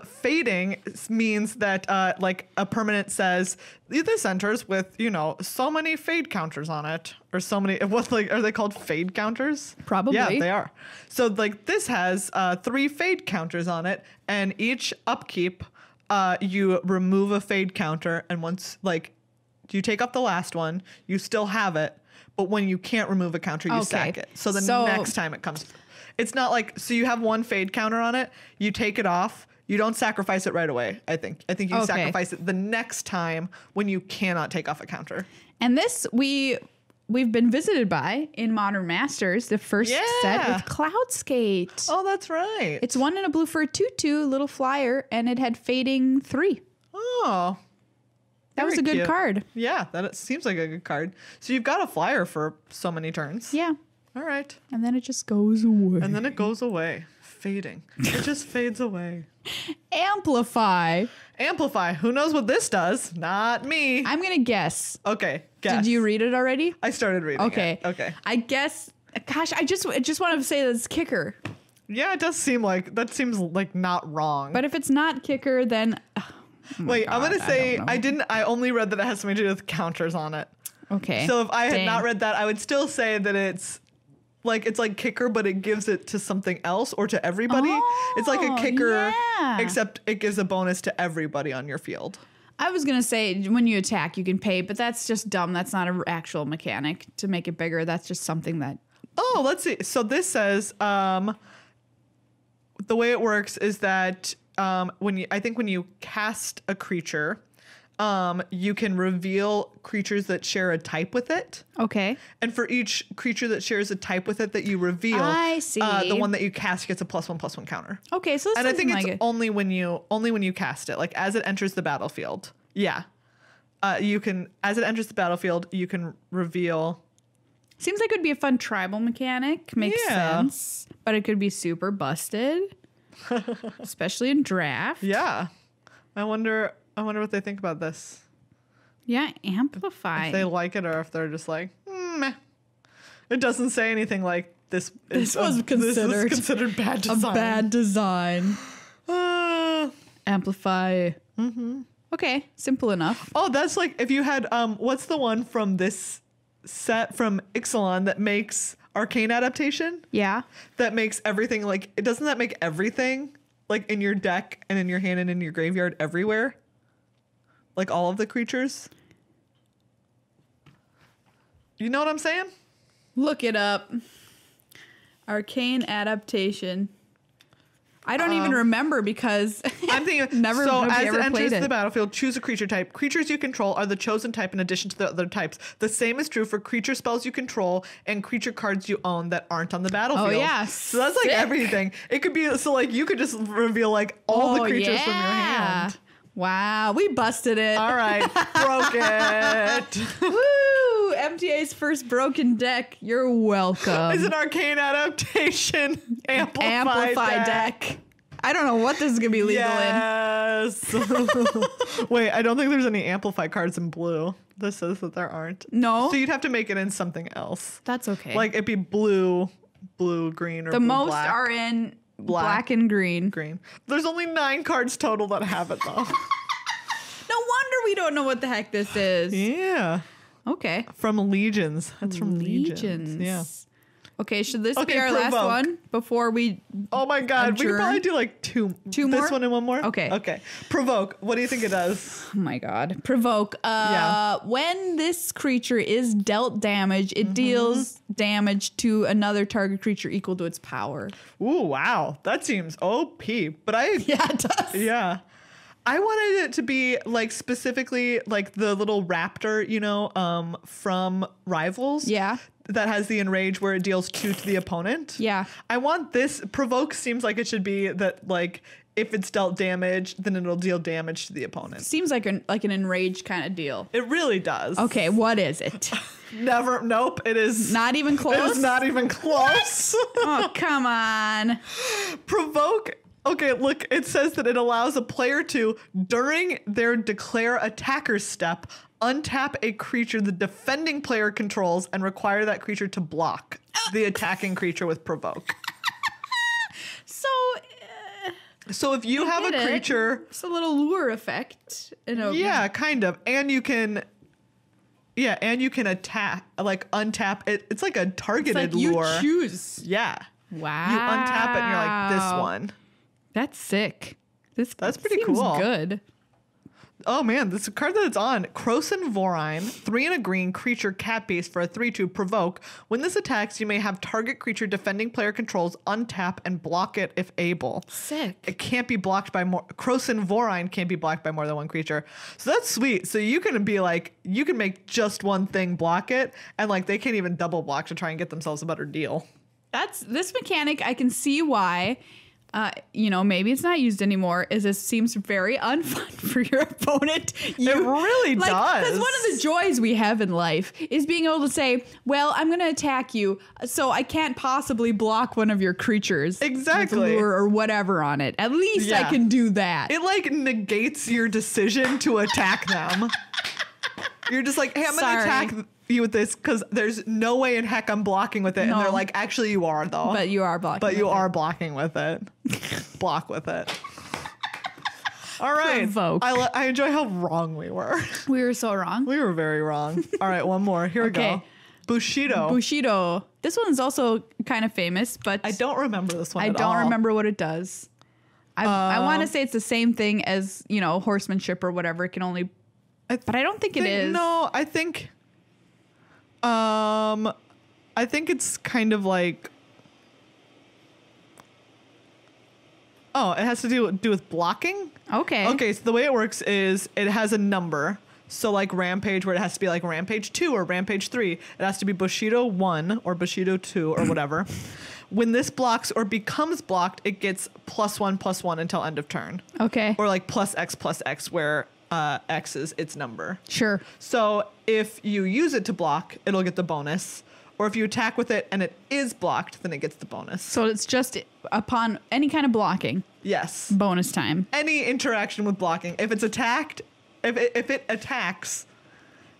Fading means that like a permanent says this enters with so many fade counters on it, or so many. Are they called fade counters? Probably. Yeah, they are. So like this has 3 fade counters on it, and each upkeep you remove a fade counter, and once you take up the last one, you still have it, but when you can't remove a counter, you sack it. So next time it comes, it's not like, so you have one fade counter on it, you take it off, you don't sacrifice it right away, I think. I think you sacrifice it the next time when you cannot take off a counter. And this, we've been visited by in Modern Masters, the first set with Cloud Skate. Oh, that's right. It's 1 in a blue for a 2/2, little flyer, and it had fading 3. Oh, that was a good card. Yeah, it seems like a good card. So you've got a flyer for so many turns. Yeah. All right. And then it just goes away. And then it goes away. Fading. It just fades away. Amplify. Who knows what this does? Not me. I'm going to guess. Okay, guess. Did you read it already? I started reading it. Okay. I guess, gosh, I just want to say that it's kicker. Yeah, it does seem like, that seems like not wrong. But if it's not kicker, then... Wait, I'm going to say I only read that it has something to do with counters on it. Okay. So if I had not read that, I would still say that it's like kicker, but it gives it to something else or to everybody. It's like a kicker, except it gives a bonus to everybody on your field. I was going to say when you attack, you can pay, but that's just dumb. That's not an actual mechanic to make it bigger. That's just something that... Oh, let's see. So this says the way it works is that when you cast a creature, you can reveal creatures that share a type with it. Okay. And for each creature that shares a type with it that you reveal, I see. The one that you cast gets a +1/+1 counter. Okay, so I think it's only when you cast it, like as it enters the battlefield. Yeah. You can, as it enters the battlefield, you can reveal. Seems like it would be a fun tribal mechanic. Makes sense. But it could be super busted. especially in draft. Yeah. I wonder what they think about this. Yeah, amplify. If they like it or if they're just like, meh. It doesn't say anything like this. This was considered bad design. A bad design. Amplify. Mm-hmm. Okay, simple enough. Oh, that's like if you had what's the one from this set from Ixalan that makes arcane adaptation? Yeah. That makes everything like it doesn't that make everything like in your deck and in your hand and in your graveyard everywhere? Like all of the creatures? You know what I'm saying? Look it up. Arcane adaptation. I don't even remember because I'm thinking never so nobody as ever it enters played the it. battlefield, choose a creature type. Creatures you control are the chosen type in addition to the other types. The same is true for creature spells you control and creature cards you own that aren't on the battlefield. Oh yeah. So that's like everything. It could be so like you could just reveal like all the creatures from your hand. Wow, we busted it. All right, broke it. Woo! MTA's first broken deck. You're welcome. It's an arcane adaptation Amplify deck. I don't know what this is gonna be legal yes. Wait, I don't think there's any amplify cards in blue. This says that there aren't. No. So you'd have to make it in something else. That's okay. Like it'd be blue, green, or the blue, most black, are in black and green. green. There's only 9 cards total that have it though. No wonder we don't know what the heck this is. Yeah. Okay. From Legions. That's from Legions. Yeah. Okay, should this be Okay, our last provoke. one before we Oh my god, we could adjourn? probably do like two more? This one and one more? Okay. Okay. Provoke. What do you think it does? Oh my god. Provoke. Yeah. When this creature is dealt damage, it deals damage to another target creature equal to its power. Ooh, wow. That seems OP. But Yeah, it does. yeah. I wanted it to be like specifically like the little raptor, you know, from Rivals. Yeah. That has the enrage where it deals 2 to the opponent. Yeah. I want this. Provoke seems like it should be that like if it's dealt damage, then it'll deal damage to the opponent. Seems like an enraged kind of deal. It really does. Okay, what is it? Never. Nope. It is Not even close? It is not even close. Oh, come on. Provoke. Okay, look, it says that it allows a player to, during their declare attacker step, untap a creature the defending player controls and require that creature to block the attacking creature with provoke. So, So if you have a get it. creature, it's a little lure effect. yeah, kind of, and you can attack, like untap it. It's like a targeted It's like you lure. choose. Yeah. Wow. You untap it and you're like, this one. That's sick. That's pretty seems cool. Good. Oh man, this card that it's on, Croson Vorine, 3 and a green, creature cat base for a 3/2 provoke. When this attacks, you may have target creature defending player controls untap and block it if able. Sick. It can't be blocked by more. Croson Vorine can't be blocked by more than one creature. So that's sweet. So you can be like, you can make just one thing block it, and like they can't even double block to try and get themselves a better deal. That's this mechanic. I can see why. Maybe it's not used anymore. Is it seems very unfun for your opponent. It really does. Because one of the joys we have in life is being able to say, "Well, I'm going to attack you, so I can't possibly block one of your creatures, Exactly. with a lure or whatever on it. At least I Yeah. can do that." It like negates your decision to attack them. You're just like, hey, I'm going to Sorry. attack you with this because there's no way in heck I'm blocking with it. No. And they're like, actually, you are, though. But you are blocking. But you with it. are blocking with it. Block with it. All right. Provoke. I enjoy how wrong we were. We were so wrong. We were very wrong. All right, one more. Here we go. Okay. Bushido. Bushido. This one's also kind of famous, but I don't remember this one I at don't all. remember what it does. I want to say it's the same thing as, horsemanship or whatever. It can only, but I don't think it is. No, I think it's kind of like, oh, it has to do with blocking. Okay. Okay, so the way it works is it has a number. So like Rampage, where it has to be like Rampage 2 or Rampage 3, it has to be Bushido 1 or Bushido 2 or whatever. When this blocks or becomes blocked, it gets +1/+1 until end of turn. Okay. Or like +X/+X, where X is its number. Sure. So if you use it to block, it'll get the bonus. or if you attack with it and it is blocked, then it gets the bonus. So it's just upon any kind of blocking. Yes. Bonus time. Any interaction with blocking. If it's attacked, if it attacks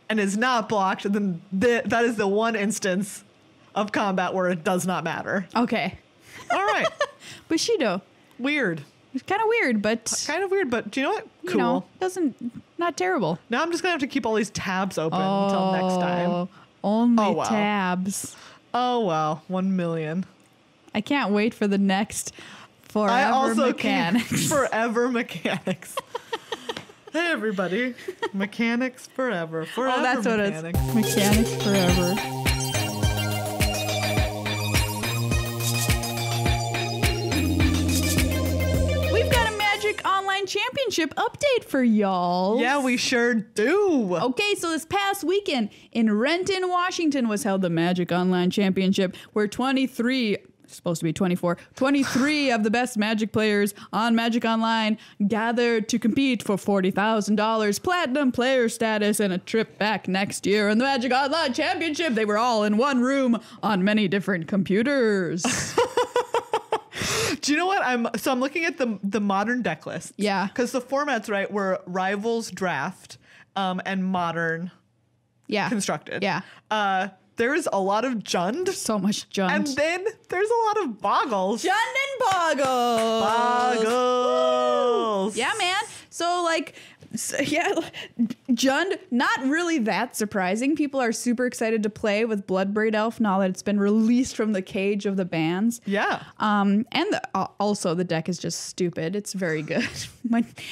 and is not blocked, then that is the one instance of combat where it does not matter. Okay. All right. Bushido. Weird. It's kind of weird, but do you know what? Cool. You know, not terrible. Now I'm just gonna have to keep all these tabs open until next time. Only tabs. Oh well, 1 million. I can't wait for the next Forever Mechanics. Forever Mechanics. Hey everybody, Mechanics Forever. Forever. Oh, that's Mechanics. what it's. Mechanics Forever. Online Championship update for y'all. Yeah, we sure do. Okay, so this past weekend in Renton, Washington was held the Magic Online Championship, where 23 of the best Magic players on Magic Online gathered to compete for $40,000, platinum player status, and a trip back next year in the Magic Online Championship. They were all in one room on many different computers. Do you know what? I'm looking at the modern deck list. Yeah. Because the formats, right, were Rivals Draft and Modern constructed. Yeah. There is a lot of Jund. So much Jund. And then there's a lot of Bogles. Jund and Bogles. Bogles. Yeah, man. So Jund, not really that surprising. People are super excited to play with Bloodbraid Elf now that it's been released from the cage of the bans. Yeah. And also the deck is just stupid. It's very good.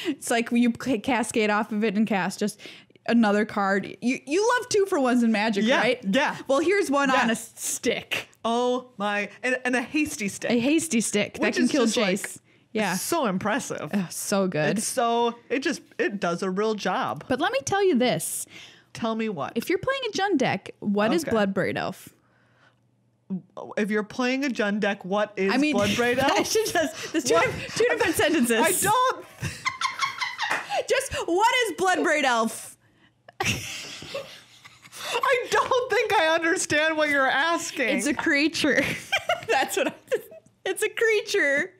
It's like you cascade off of it and cast just another card. You love 2-for-1s in Magic, right? Yeah. Well, here's one on a stick. Oh my! And a hasty stick. A hasty stick that can kill Jace. Yeah. So impressive. So good. It does a real job. But let me tell you this. Tell me what. If you're playing a Jund deck, what is Bloodbraid Elf? If you're playing a Jund deck, what is Bloodbraid Elf? I should there's two different sentences. I don't. Just what is Bloodbraid Elf? I don't think I understand what you're asking. It's a creature. That's what it's a creature.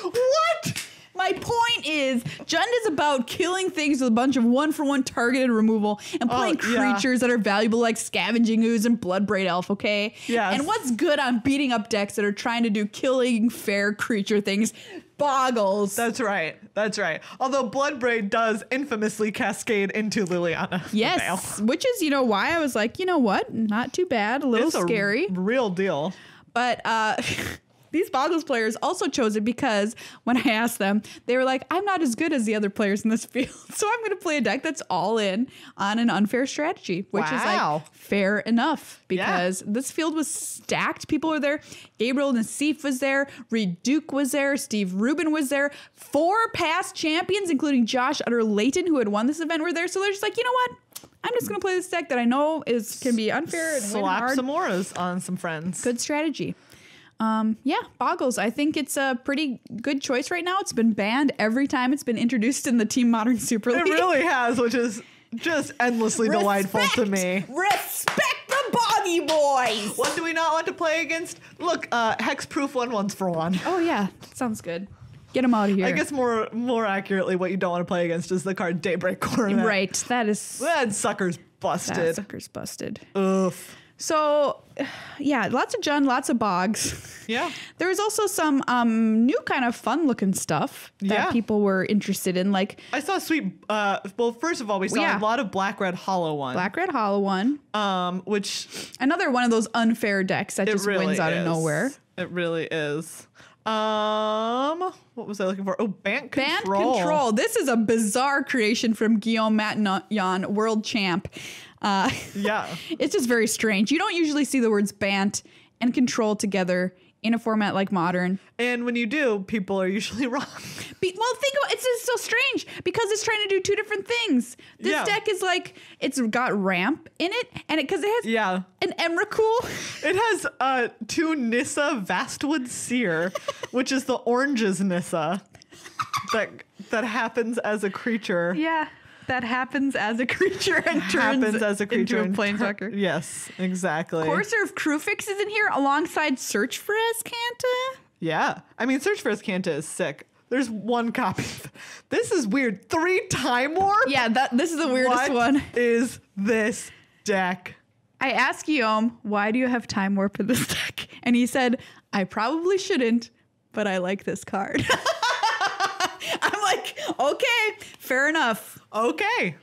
What? My point is, Jund is about killing things with a bunch of 1-for-1 targeted removal and playing creatures that are valuable like Scavenging Ooze and Bloodbraid Elf, okay? Yeah. And what's good on beating up decks that are trying to do killing fair creature things? Bogles. That's right. Although Bloodbraid does infamously cascade into Liliana. Yes, which is, why I was like, you know what? Not too bad. A little scary. Real deal. But these Bogles players also chose it because when I asked them, they were like, I'm not as good as the other players in this field. So I'm going to play a deck that's all in on an unfair strategy, which is like fair enough because this field was stacked. People were there. Gabriel Nassif was there. Reed Duke was there. Steve Rubin was there. 4 past champions, including Josh Utter-Layton, who had won this event, were there. So they're just like, you know what? I'm just going to play this deck that I know can be unfair and win hard. Slap some auras on some friends. Good strategy. Bogles. I think it's a pretty good choice right now. It's been banned every time it's been introduced in the Team Modern Super League. It really has, which is just endlessly delightful to me. Respect the Boggy Boys. What do we not want to play against? Look, hexproof 1/1 Oh yeah, sounds good. Get them out of here. I guess more accurately, what you don't want to play against is the card Daybreak Coronet. Right. That sucker's busted. That sucker's busted. Oof. So, lots of Jund, lots of Bogs. Yeah. There was also some new kind of fun-looking stuff that people were interested in. Like I saw first of all, we saw a lot of Black-Red Hollow one. Black-Red Hollow one. Which... Another one of those unfair decks that just really wins out of nowhere. It really is. What was I looking for? Oh, Bant Control. Bant Control. This is a bizarre creation from Guillaume Matignon, world champ. It's just very strange. You don't usually see the words Bant and Control together in a format like Modern. And when you do, people are usually wrong. Think about it's just so strange because it's trying to do 2 different things. This deck is like, it's got ramp in it, and because it has an Emrakul. It has 2 Nissa Vastwood Seer, which is the oranges Nissa that happens as a creature. Yeah. that happens as a creature and turns into a planeswalker. Yes, exactly. Courser of Crewfix is in here alongside Search for Azcanta. Yeah. I mean, Search for Azcanta is sick. There's one copy. This is weird. 3 Time Warp? Yeah, this is the weirdest one. What is this deck? I asked Guillaume, why do you have Time Warp in this deck? And he said, I probably shouldn't, but I like this card. I'm like, okay, fair enough. Okay.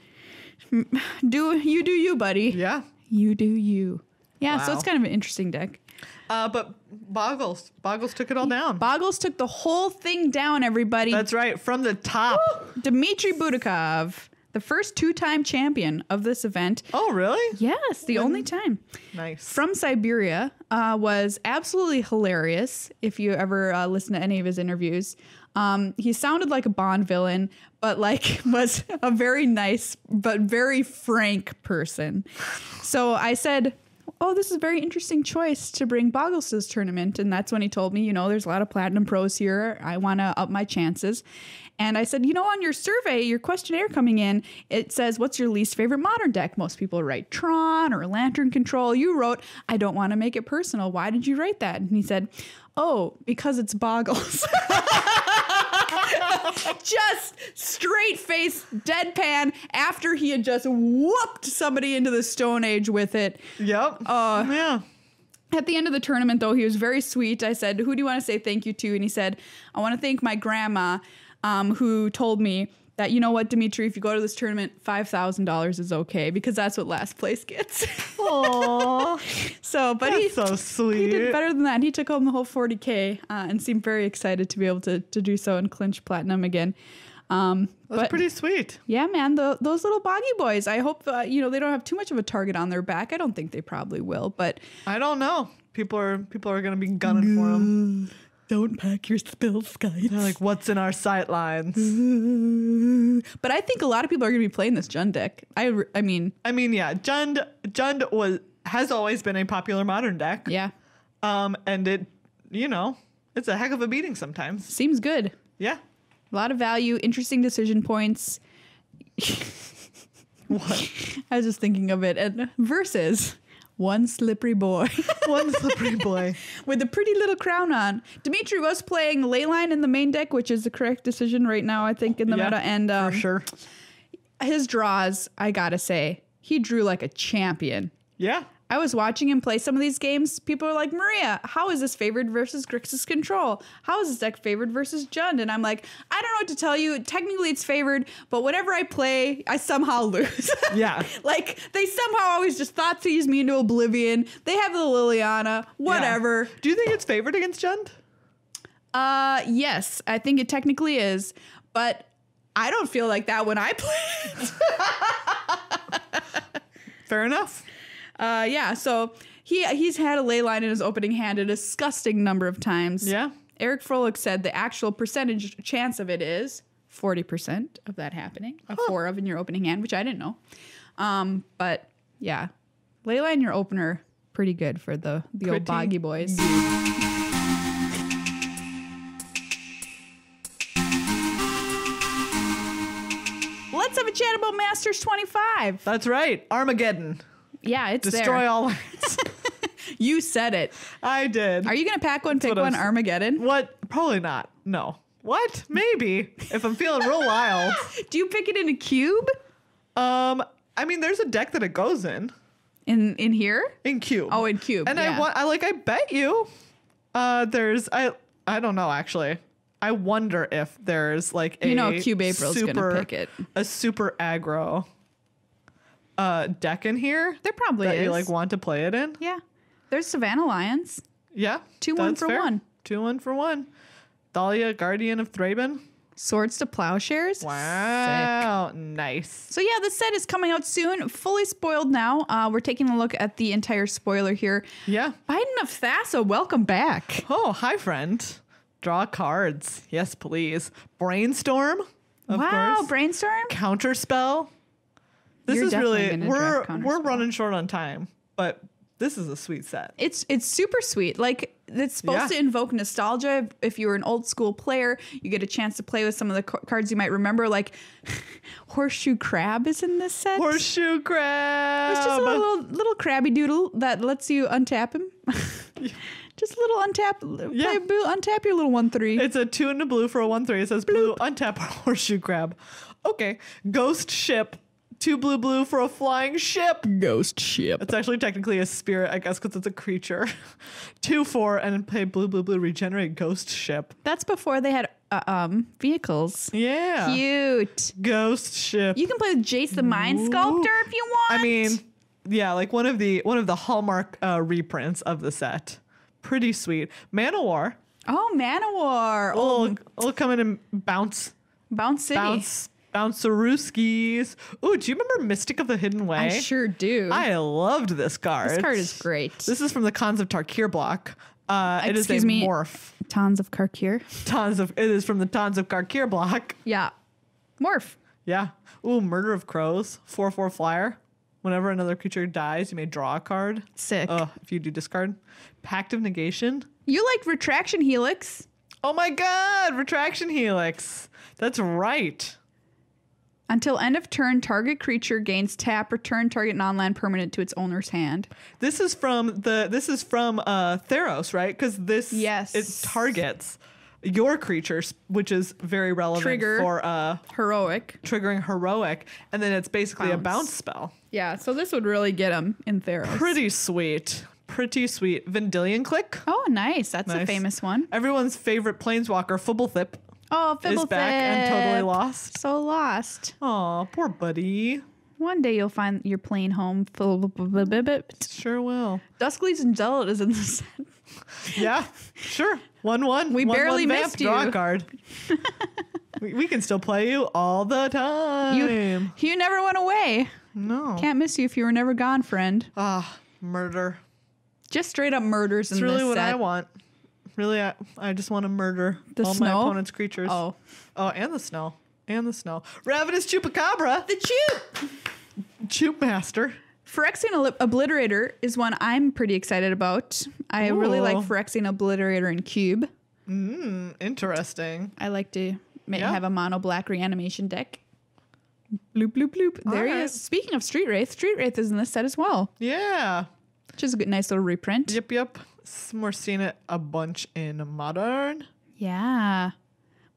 Do you, buddy. Yeah. You do you. Yeah, Wow. so it's kind of an interesting deck. But Bogles took it all down. Bogles took the whole thing down, everybody. That's right, from the top. Woo! Dmitry Budakov, the first 2-time champion of this event. Oh, really? Yes, the only time. Nice. From Siberia, was absolutely hilarious. If you ever listen to any of his interviews, he sounded like a Bond villain, but like was a very nice but very frank person. So I said, oh, this is a very interesting choice to bring Bogles to this tournament. And that's when he told me, there's a lot of platinum pros here. I want to up my chances. And I said, on your survey, your questionnaire coming in, it says, what's your least favorite modern deck? Most people write Tron or Lantern Control. You wrote, I don't want to make it personal. Why did you write that? And he said, oh, because it's Bogles. Just straight face deadpan after he had just whooped somebody into the Stone Age with it. Yep. Yeah. At the end of the tournament, though, he was very sweet. I said, who do you want to say thank you to? And he said, I want to thank my grandma, who told me that, you know what, Dimitri, if you go to this tournament, $5,000 is okay, because that's what last place gets. Aww. So, but That's so sweet. He did better than that. He took home the whole 40K and seemed very excited to be able to do so and clinch platinum again. That's pretty sweet. Yeah, man, those little boggy boys. I hope they don't have too much of a target on their back. I don't think they probably will, but I don't know. People are going to be gunning for them. Don't pack your spill skites. They're like, what's in our sight lines? But I think a lot of people are going to be playing this Jund deck. I mean, yeah, Jund has always been a popular modern deck. Yeah. And it, it's a heck of a beating sometimes. Seems good. Yeah. A lot of value, interesting decision points. What? I was just thinking of it. And versus one slippery boy. One slippery boy. With a pretty little crown on. Dimitri was playing Leyline in the main deck, which is the correct decision right now, I think, in the meta. And for sure. His draws, I gotta say, he drew like a champion. Yeah. I was watching him play some of these games. People are like, Maria, how is this favored versus Grixis Control? How is this deck favored versus Jund? And I'm like, I don't know what to tell you. Technically, it's favored, but whenever I play, I somehow lose. Yeah. Like, they somehow always just thought seize me into oblivion. They have the Liliana, whatever. Yeah. Do you think it's favored against Jund? Yes, I think it technically is, but I don't feel like that when I play it. Fair enough. Yeah, so he's had a ley line in his opening hand a disgusting number of times. Yeah. Eric Froelich said the actual percentage chance of it is 40% of that happening, a 4 of in your opening hand, which I didn't know. But yeah, ley line your opener, pretty good for the old boggy boys. Let's have a chat about Masters 25. That's right. Armageddon. Yeah, it's Destroy there. all lands. You said it. I did. Are you going to pack one, pick one, Armageddon? What? Probably not. No. What? Maybe. If I'm feeling real wild. Do you pick it in a cube? I mean, there's a deck that it goes in. In here? In cube. Oh, in cube. And yeah. I bet you there's I don't know actually. I wonder if there's like a Cube April's gonna pick it. A super aggro deck in here. There probably that is. You want to play it in? Yeah. There's Savannah Lions. Yeah. 2-1 for fair. 1. 2-1 for 1. Thalia, Guardian of Thraben. Swords to Plowshares. Wow. Sick. Nice. So yeah, this set is coming out soon. Fully spoiled now. We're taking a look at the entire spoiler here. Yeah. Biden of Thassa, welcome back. Oh, hi, friend. Draw cards. Yes, please. Brainstorm. Of course. Brainstorm. Counterspell. This You're is definitely really gonna draft we're Counterspell. running short on time, but this is a sweet set. It's super sweet. Like it's supposed to invoke nostalgia. If you were an old school player, you get a chance to play with some of the cards you might remember, like Horseshoe Crab is in this set. Horseshoe Crab. It's just a little crabby doodle that lets you untap him. Just a little untap. Play blue, untap your little 1/3. It's a 2 and a blue for a 1/3. It says blue, untap Horseshoe Crab. Okay. Ghost Ship. 2 blue for a flying ship. Ghost Ship. It's actually technically a spirit, I guess, because it's a creature. 2/4 and then play blue, regenerate Ghost Ship. That's before they had vehicles. Yeah. Cute. Ghost Ship. You can play with Jace the Mind Sculptor if you want. I mean, yeah, like one of the Hallmark reprints of the set. Pretty sweet. Manowar. Oh, Manowar. We'll come in and bounce City. Bouncerooskies. Ooh, do you remember Mystic of the Hidden Way? I sure do. I loved this card. This card is great. This is from the Cons of Tarkir block. It is a morph. Tons of Karkir. It is from the Tons of Karkir block. Yeah. Morph. Yeah. Ooh, Murder of Crows. 4/4 flyer. Whenever another creature dies, you may draw a card. Sick. If you do discard. Pact of Negation. You liked Retraction Helix. Oh my god, Retraction Helix. That's right. Until end of turn, target creature gains tap, return target non-land permanent to its owner's hand. This is from Theros, right? Because it targets your creatures, which is very relevant for heroic. Triggering heroic, and then it's basically a bounce spell. Yeah, so this would really get him in Theros. Pretty sweet. Vendilion Click. Oh, nice. That's a famous one. Everyone's favorite planeswalker, Fubblethip. Oh, Fibblethip. Is back and totally lost. So lost. Aw, poor buddy. One day you'll find your plane home. Sure will. Duskleys and Zealot is in the set. Yeah, sure. 1/1. We barely missed you. Draw a card. we can still play you all the time. You never went away. No. Can't miss you if you were never gone, friend. Murder. Just straight up murders in this set. It's really what I want. Really, I just want to murder all my opponent's creatures. Oh, and the snow. Ravenous Chupacabra. The Chup. Chup Master. Phyrexian Obliterator is one I'm pretty excited about. I really like Phyrexian Obliterator in Cube. Interesting. I like to have a mono black reanimation deck. Bloop, bloop, bloop. There he is. Speaking of Street Wraith is in this set as well. Yeah. Which is a good, nice little reprint. Yep. We're seeing it a bunch in Modern. Yeah.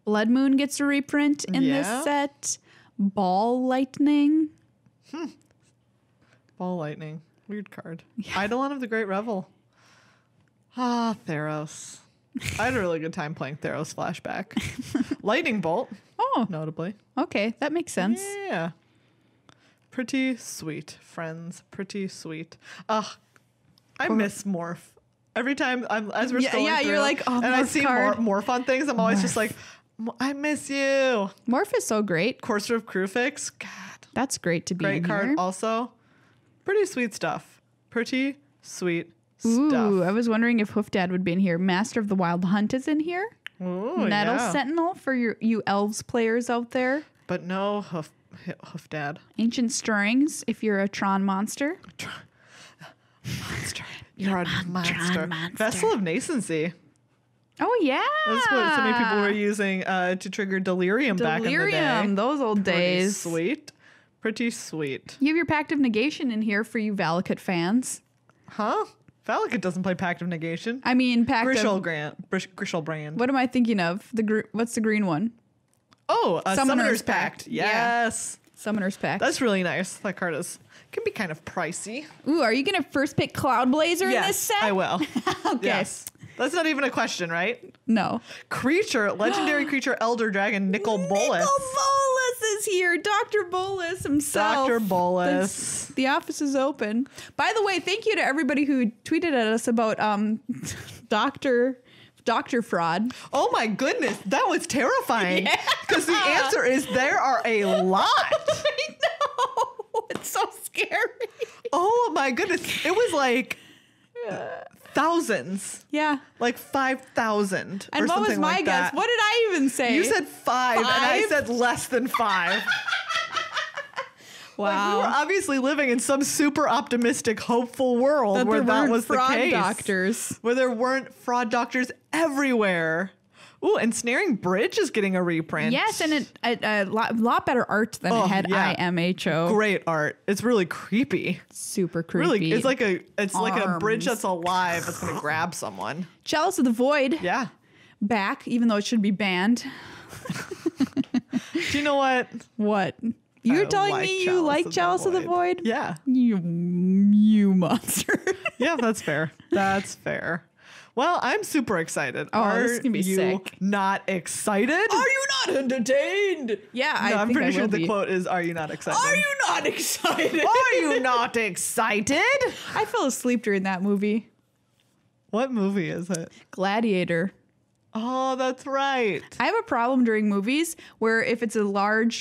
Blood Moon gets a reprint in this set. Ball Lightning. Ball Lightning. Weird card. Yeah. Eidolon of the Great Revel. Theros. I had a really good time playing Theros Flashback. Lightning Bolt. Oh. Notably. Okay, that makes sense. Yeah. Pretty sweet, friends. Pretty sweet. I miss Morph. Every time as we're scrolling through, you're like, and I see Morph on things, I'm always just like, I miss you. Morph is so great. Courser of Crufix. God. That's great to be great in card here. Also. Pretty sweet stuff. Pretty sweet stuff. Ooh, I was wondering if Hoof Dad would be in here. Master of the Wild Hunt is in here. Ooh, Nettle Sentinel for you elves players out there. But no Hoof Dad. Ancient Stirrings if you're a Tron monster. Monster. You're a monster. Vessel of Nascency. Oh, yeah. That's what so many people were using to trigger Delirium back in the day. Delirium, those old days. Sweet. Pretty sweet. You have your Pact of Negation in here for you Valakut fans. Huh? Valakut doesn't play Pact of Negation. I mean, Grishel Brand. What am I thinking of? What's the green one? Oh, Summoner's Pact. Yes. Yeah. Summoner's Pact. That's really nice. That card can be kind of pricey. Ooh, are you going to first pick Cloud Blazer in this set? I will. Okay. Yes. That's not even a question, right? No. Legendary creature, Elder Dragon, Nicol Bolas. Nicol Bolas is here. Dr. Bolas himself. Dr. Bolas. The office is open. By the way, thank you to everybody who tweeted at us about Doctor Fraud. Oh my goodness, that was terrifying. Because the answer is there are a lot. I know. It's so scary. Oh my goodness. It was like thousands. Yeah. Like 5,000. And what was my guess? What did I even say? You said 5 and I said less than 5. Wow. Like, we were obviously living in some super optimistic, hopeful world That where there that weren't was the fraud case. doctors. Where there weren't fraud doctors everywhere. Ooh, and Snaring Bridge is getting a reprint. Yes, and a lot better art than it had IMHO. Great art. It's really creepy. Super creepy. Really, it's like a bridge that's alive that's gonna grab someone. Jealous of the Void. Yeah. Back, even though it should be banned. Do you know what? What? You're telling me you like Jealous of the Void? Yeah. You monster. Yeah, that's fair. That's fair. Well, I'm super excited. Oh, this is gonna be sick. Not excited? Are you not entertained? Yeah, I'm pretty sure the quote is, "Are you not excited?" Are you not excited? Are you not excited? I fell asleep during that movie. What movie is it? Gladiator. Oh, that's right. I have a problem during movies where if it's a long,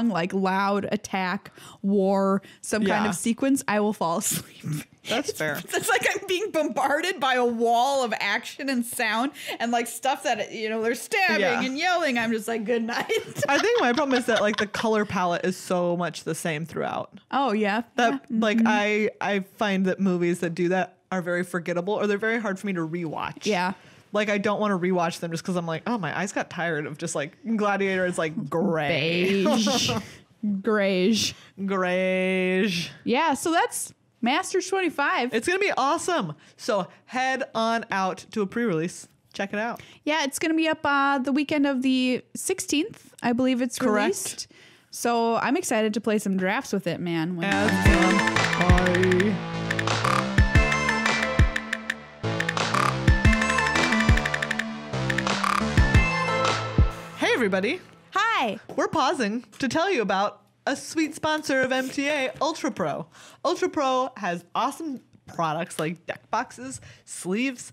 like loud attack, war, some kind of sequence, I will fall asleep. That's fair. It's like I'm being bombarded by a wall of action and sound and like stuff that, they're stabbing and yelling. I'm just like, good night. I think my problem is that like the color palette is so much the same throughout. Oh, yeah. That I find that movies that do that are very forgettable or they're very hard for me to rewatch. Yeah. Like, I don't want to rewatch them just because I'm like, oh, my eyes got tired of just like Gladiator is like gray. Beige. Grayish. Grayish. Yeah, so that's Masters 25. It's going to be awesome. So head on out to a pre-release. Check it out. Yeah, it's going to be up the weekend of the 16th. I believe it's released. So I'm excited to play some drafts with it, man. Bye. Hey, everybody. Hi. We're pausing to tell you about a sweet sponsor of MTA, Ultra Pro. Ultra Pro has awesome products like deck boxes, sleeves,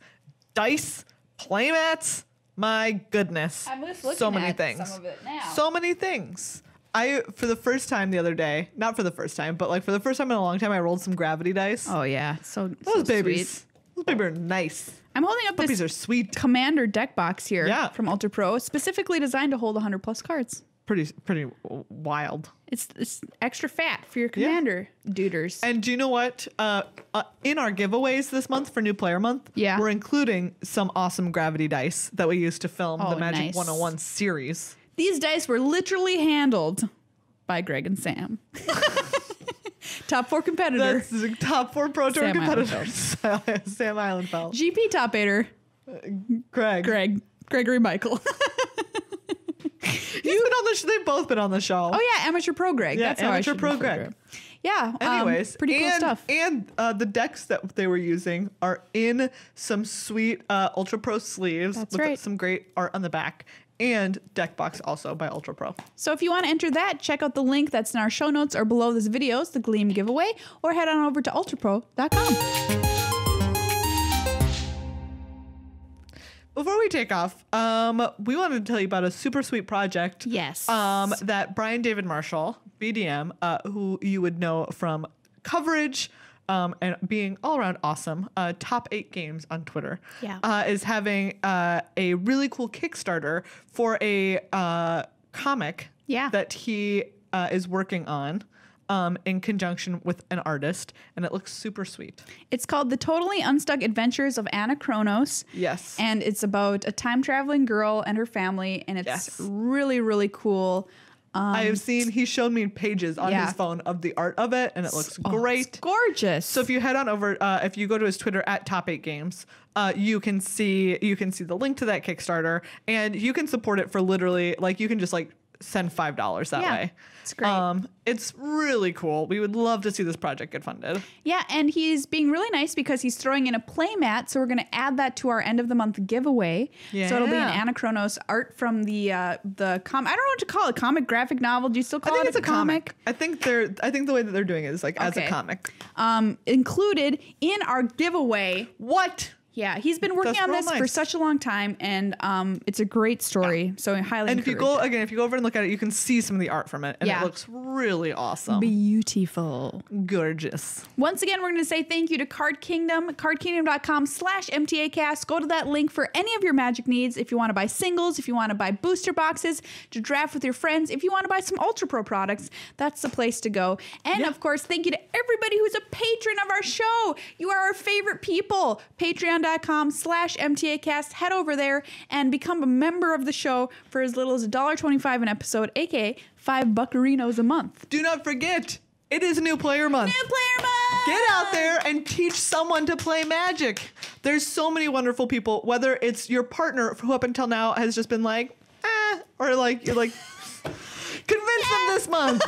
dice, playmats. My goodness. I'm just looking so many at things. some of it now. So many things. For the first time the other day, not for the first time, but like for the first time in a long time, I rolled some gravity dice. Oh, yeah. Those babies. Sweet. Those babies are nice. I'm holding up Puppies this are sweet. Commander deck box here from Ultra Pro, specifically designed to hold 100 plus cards. Pretty wild. It's extra fat for your Commander duders. And do you know what? In our giveaways this month for New Player Month, we're including some awesome gravity dice that we used to film the Magic 101 series. These dice were literally handled by Greg and Sam. Top 4 competitor. That's the top 4 Pro Tour competitors. Sam Eilenfeld. GP top 8er. Gregory Michael. He's been on the they've both been on the show. Oh yeah, Amateur Pro Greg. Yeah, That's how Amateur Pro Greg. Yeah. Anyways, pretty cool stuff. And the decks that they were using are in some sweet Ultra Pro sleeves with some great art on the back. And deck box also by Ultra Pro. So if you want to enter that, check out the link that's in our show notes or below this video, the Gleam giveaway, or head on over to ultrapro.com. Before we take off, we wanted to tell you about a super sweet project. Yes. That Brian David Marshall, BDM, who you would know from coverage and being all around awesome, top 8 games on Twitter, is having a really cool Kickstarter for a comic that he is working on. In conjunction with an artist, and it looks super sweet. It's called The Totally Unstuck Adventures of Anna Kronos. Yes. And it's about a time-traveling girl and her family, and it's really, really cool. I have seen, he showed me pages on his phone of the art of it, and it looks great. It's gorgeous. So if you head on over, if you go to his Twitter at Top8Games, you can see the link to that Kickstarter, and you can support it for literally, like, you can just like send $5 that way. It's great. It's really cool. We would love to see this project get funded. Yeah, and he's being really nice because he's throwing in a playmat, so we're going to add that to our end of the month giveaway. Yeah. So it'll be an Anna Kronos art from the comic. I don't know what to call it. Comic, graphic novel. Do you still call it a comic? I think the way that they're doing it is like as a comic. Included in our giveaway. What? Yeah, he's been working on this for such a long time, and it's a great story. So I highly encourage it. If you go over and look at it, you can see some of the art from it, and it looks really awesome. Beautiful. Gorgeous. Once again, we're going to say thank you to Card Kingdom, cardkingdom.com/MTAcast. Go to that link for any of your Magic needs. If you want to buy singles, if you want to buy booster boxes to draft with your friends, if you want to buy some Ultra Pro products, that's the place to go. And of course, thank you to everybody who's a patron of our show. You are our favorite people. Patreon.com/MTAcast. Head over there and become a member of the show for as little as $1.25 an episode, aka $5 buccarinos a month. Do not forget, it is New Player Month. New Player Month! Get out there and teach someone to play Magic. There's so many wonderful people, whether it's your partner who up until now has just been like, or like, you're like, convince them this month.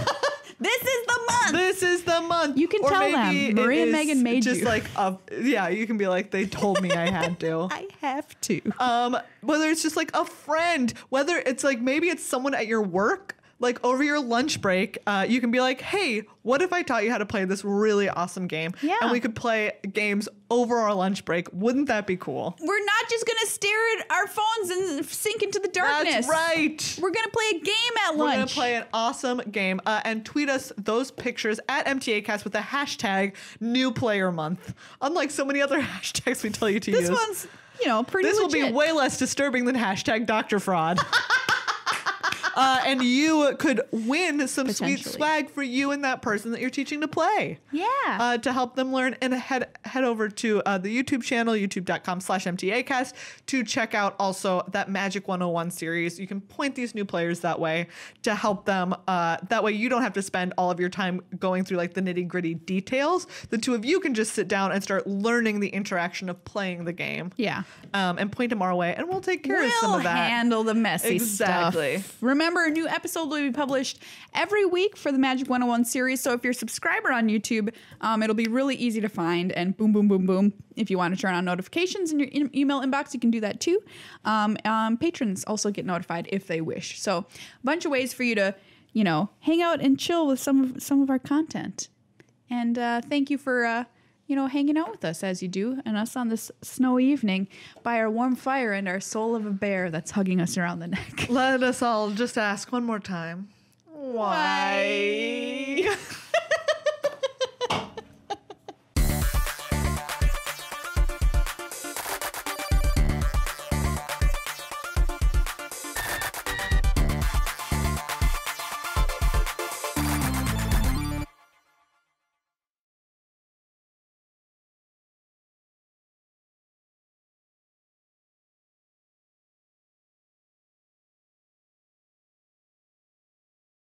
This is the month. This is the month. You can tell them. Maria and Meghan made just you. Like, you can be like, they told me I had to. I have to. Whether it's just like a friend, whether it's like maybe it's someone at your work, like over your lunch break, you can be like, hey, what if I taught you how to play this really awesome game? Yeah. And we could play games over our lunch break. Wouldn't that be cool? We're not just going to stare at our phones and sink into the darkness. That's right. We're going to play a game at lunch. We're going to play an awesome game. And tweet us those pictures at MTAcast with the hashtag New Player Month. Unlike so many other hashtags we tell you to use. This one's, pretty This legit. will be way less disturbing than hashtag Dr. Fraud. And you could win some sweet swag for you and that person that you're teaching to play. Yeah. To help them learn. And head over to the YouTube channel, youtube.com/MTAcast, to check out also that Magic 101 series. You can point these new players that way to help them. That way you don't have to spend all of your time going through like the nitty gritty details. The two of you can just sit down and start learning the interaction of playing the game. Yeah. And point them our way, and we'll take care of some of that. We'll handle the messy stuff. Remember, a new episode will be published every week for the Magic 101 series. So if you're a subscriber on YouTube, it'll be really easy to find, and boom, boom, boom, boom. If you want to turn on notifications in your email inbox, you can do that too. Patrons also get notified if they wish. So a bunch of ways for you to, hang out and chill with some of our content. And thank you for hanging out with us as you do, and us on this snowy evening by our warm fire and our soul of a bear that's hugging us around the neck. Let us all just ask one more time. Why?